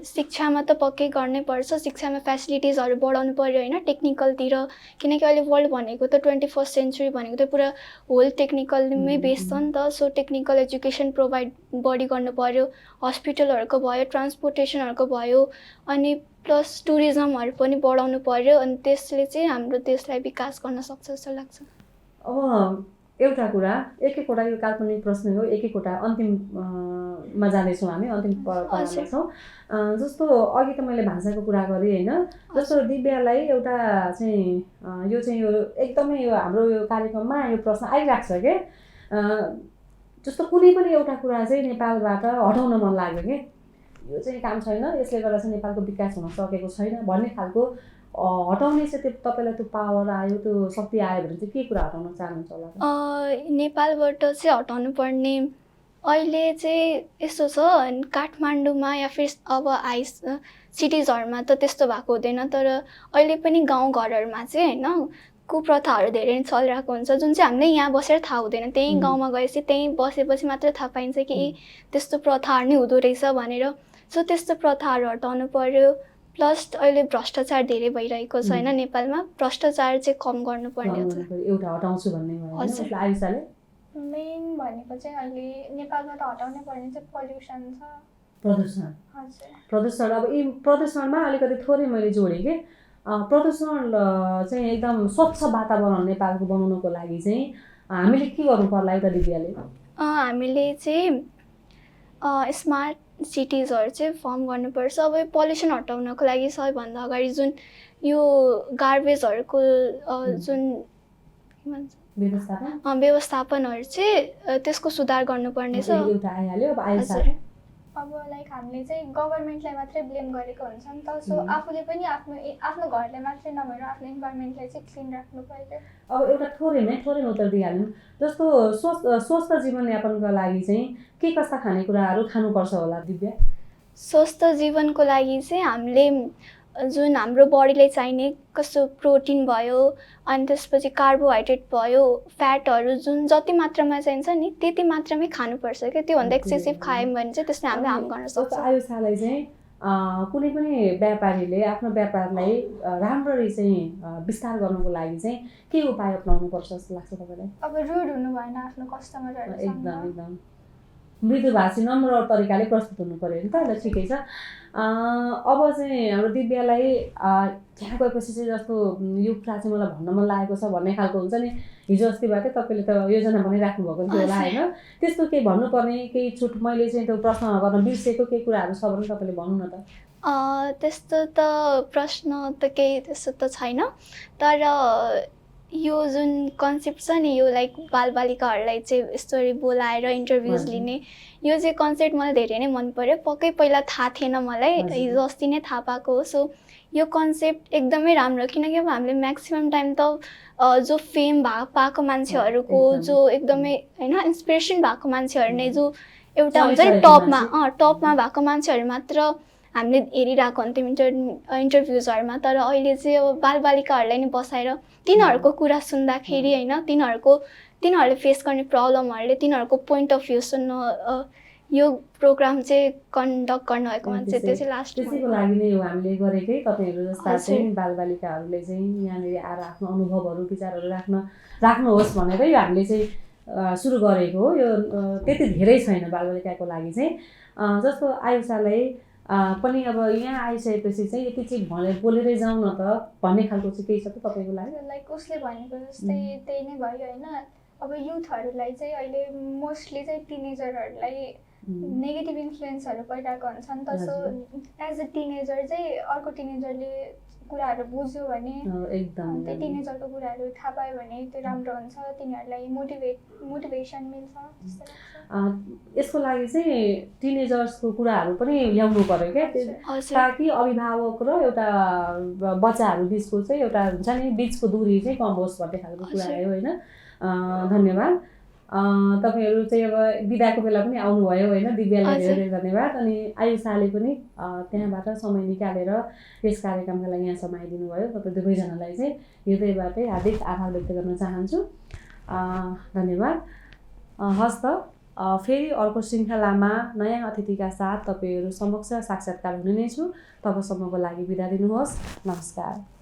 शिक्षामा त पक्कै गर्नै पर्छ। शिक्षामा फेसिलिटिजहरू बढाउनु पर्यो होइन, टेक्निकलतिर। किनकि अहिले वर्ल्ड भनेको त 21st सेन्चुरी भनेको त पुरा होल टेक्निकलमै बेस छ नि त। सो टेक्निकल एजुकेसन प्रोभाइड बढी गर्नु पर्यो, हस्पिटलहरूको भयो, ट्रान्सपोर्टेसनहरूको भयो, अनि प्लस टुरिज्महरू पनि बढाउनु पर्यो। अनि त्यसले चाहिँ हाम्रो देशलाई विकास गर्न सक्छ जस्तो लाग्छ। अब एउटा कुरा एक-एकवटा यो काल्पनिक प्रश्न हो, एक-एकवटा अन्तिममा जाँदैछौँ हामी, अन्तिम पार्टमा छौँ। जस्तो अघि त मैले भाषाको कुरा गरेँ होइन। जस्तो दिव्यालाई एउटा चाहिँ यो एकदमै यो हाम्रो यो कार्यक्रममा यो प्रश्न आइरहेको छ के जस्तो कुनै पनि एउटा कुरा चाहिँ नेपालबाट हटाउन मन लाग्यो कि यो चाहिँ काम छैन, यसले गर्दा चाहिँ नेपालको विकास हुन सकेको छैन भन्ने खालको हटाउने चाहिँ त्यो तपाईँलाई त्यो पावर आयो, त्यो शक्ति आयो भने चाहिँ के कुरा हटाउन चाहनुहुन्छ होला? नेपालबाट चाहिँ हटाउनु पर्ने अहिले चाहिँ यस्तो छ, काठमाडौँमा या फिर अब सिटिजहरूमा त त्यस्तो भएको हुँदैन, तर अहिले पनि गाउँघरहरूमा चाहिँ होइन कुप्रथाहरू धेरै चलिरहेको हुन्छ, जुन चाहिँ हामीले यहाँ बसेर थाहा हुँदैन। त्यहीँ गाउँमा गएपछि त्यहीँ बसेपछि मात्र थाहा पाइन्छ कि त्यस्तो प्रथाहरू नै हुँदो रहेछ भनेर। सो त्यस्तो प्रथाहरू हटाउनु पर्यो। प्लस अहिले भ्रष्टाचार धेरै भइरहेको छ होइन नेपालमा, भ्रष्टाचार चाहिँ कम गर्नुपर्ने हुन्छ। एउटा हटाउँछु भन्ने भयो आयुषाले? मेन भनेको चाहिँ अहिले नेपालबाट हटाउनै पर्ने चाहिँ पोल्युसन छ, प्रदूषण। हजुर प्रदूषण। अब यी प्रदूषणमा अलिकति थोरै मैले जोडेँ कि प्रदूषण चाहिँ एकदम स्वच्छ वातावरण नेपालको बनाउनको लागि चाहिँ हामीले के गर्नु पर्ला एउटा दिव्याले? हामीले चाहिँ स्मार्ट सिटिजहरू चाहिँ फर्म गर्नुपर्छ। अब यो पल्युसन हटाउनको लागि सबैभन्दा अगाडि जुन यो गार्बेजहरूको जुन व्यवस्थापनहरू चाहिँ त्यसको सुधार गर्नुपर्नेछ। एउटा आइहाल्यो। अब आयुषा अब लाइक हामीले चाहिँ गभर्मेन्टलाई मात्रै ब्लेम गरेको हुन्छ नि त। सो आफूले पनि आफ्नो घरलाई मात्रै नभएर आफ्नो इन्भाइरोमेन्टलाई चाहिँ क्लिन राख्नु पर्यो। अब एउटा थोरै उत्तर दिइहाल्नु। जस्तो स्वस्थ जीवनयापनको लागि चाहिँ के कस्ता खानेकुराहरू खानुपर्छ होला दिव्या? स्वस्थ जीवनको लागि चाहिँ हामीले जुन हाम्रो बडीलाई चाहिने कस्तो प्रोटिन भयो, अनि त्यसपछि कार्बोहाइड्रेट भयो, फ्याटहरू जुन जति मात्रामा चाहिन्छ नि त्यति मात्रामै खानुपर्छ क्या। त्योभन्दा एक्सेसिभ खायौँ भने चाहिँ त्यसले हामीले हार्म गर्न सक्छ। आयुषालाई चाहिँ कुनै पनि व्यापारीले आफ्नो व्यापारलाई राम्ररी चाहिँ विस्तार गर्नको लागि चाहिँ के उपाय अपनाउनु पर्छ जस्तो लाग्छ तपाईँलाई? अब रुड हुनु भएन आफ्नो कस्टमरहरुसँग। एकदम मृदुभाषी नम्र तरिकाले प्रस्तुत हुनु पर्यो नि त। ल ठिकै छ। अब चाहिँ हाम्रो दिव्यालाई त्यहाँ गएपछि चाहिँ जस्तो यो कुरा चाहिँ मलाई भन्न मन लागेको छ भन्ने खालको हुन्छ नि, हिजो अस्तिबाटै तपाईँले त योजना बनाइराख्नु भएको थियो होला होइन? त्यस्तो केही भन्नुपर्ने केही छुट मैले चाहिँ त्यो प्रश्न गर्न बिर्सेको केही कुराहरू छ भने तपाईँले भन्नु न त। त्यस्तो त प्रश्न त केही त्यस्तो त छैन, तर यो जुन कन्सेप्ट छ नि यो लाइक बालबालिकाहरूलाई चाहिँ यस्तरी बोलाएर इन्टरभ्युज लिने, यो चाहिँ कन्सेप्ट मलाई धेरै नै मन पर्यो। पक्कै पहिला थाहा थिएन मलाई, हिजो अस्ति नै थाहा पाएको हो। सो यो कन्सेप्ट एकदमै राम्रो, किनकि अब हामीले म्याक्सिमम् टाइम त जो फेम पाएको मान्छेहरूको जो एकदमै होइन इन्सपिरेसन भएको मान्छेहरू नै जो एउटा हुन्छ नि टपमा भएको मान्छेहरू मात्र हामीले हेरिरहेको हुन्थ्यौँ इन्टरभ्युजहरूमा। तर अहिले चाहिँ अब बालबालिकाहरूलाई नै बसाएर तिनीहरूको कुरा सुन्दाखेरि होइन तिनीहरूले फेस गर्ने प्रब्लमहरूले तिनीहरूको पोइन्ट अफ भ्यू सुन्न यो प्रोग्राम चाहिँ कन्डक्ट गर्नुभएकोमा चाहिँ त्यो चाहिँ लास्ट त्यसैको लागि नै हो हामीले गरेकै। तपाईँहरू जस्ता चाहिँ बालबालिकाहरूले चाहिँ यहाँनिर आएर आफ्नो अनुभवहरू विचारहरू राख्नुहोस् भनेर यो हामीले चाहिँ सुरु गरेको हो। यो त्यति धेरै छैन बालबालिकाको लागि चाहिँ। जस्तो आयुषालाई पनि अब यहाँ आइसकेपछि चाहिँ यति चाहिँ बोलेरै जाउँ न त भन्ने खालको चाहिँ केही छ त तपाईँको लागि? लाइक उसले भनेको जस्तै त्यही नै भयो होइन। अब युथहरूलाई चाहिँ अहिले मोस्टली चाहिँ टिनेजरहरूलाई नेगेटिभ इन्फ्लुएन्सहरू परिरहेको हुन्छ नि त। सो एज अ टिनेजर चाहिँ अर्को टिनेजरले कुराहरू बुझ्यो भने एकदम त्यो टिनेजरको कुराहरू थाहा पायो भने त्यो राम्रो हुन्छ, तिनीहरूलाई मोटिभेसन मिल्छ जस्तो लाग्छ। यसको लागि चाहिँ टिनेजर्सको कुराहरू पनि ल्याउनु पर्यो क्या, ताकि अभिभावक र एउटा बच्चाहरू बिचको चाहिँ एउटा हुन्छ नि बिचको दूरी चाहिँ कम होस् भन्ने खालको कुरा आयो होइन। धन्यवाद। तपाईँहरू चाहिँ अब बिदाको बेला पनि आउनुभयो होइन, दिव्यालाई धेरै धेरै धन्यवाद। अनि आयुषाले पनि त्यहाँबाट समय निकालेर यस कार्यक्रमका लागि यहाँसम्म आइदिनु भयो। तपाईँ दुवैजनालाई चाहिँ हृदयबाटै हार्दिक आभार व्यक्त गर्न चाहन्छु। धन्यवाद। हस् त, फेरि अर्को श्रृङ्खलामा नयाँ अतिथिका साथ तपाईँहरू समक्ष साक्षात्कार हुने नै छु। तबसम्मको लागि बिदा दिनुहोस्। नमस्कार।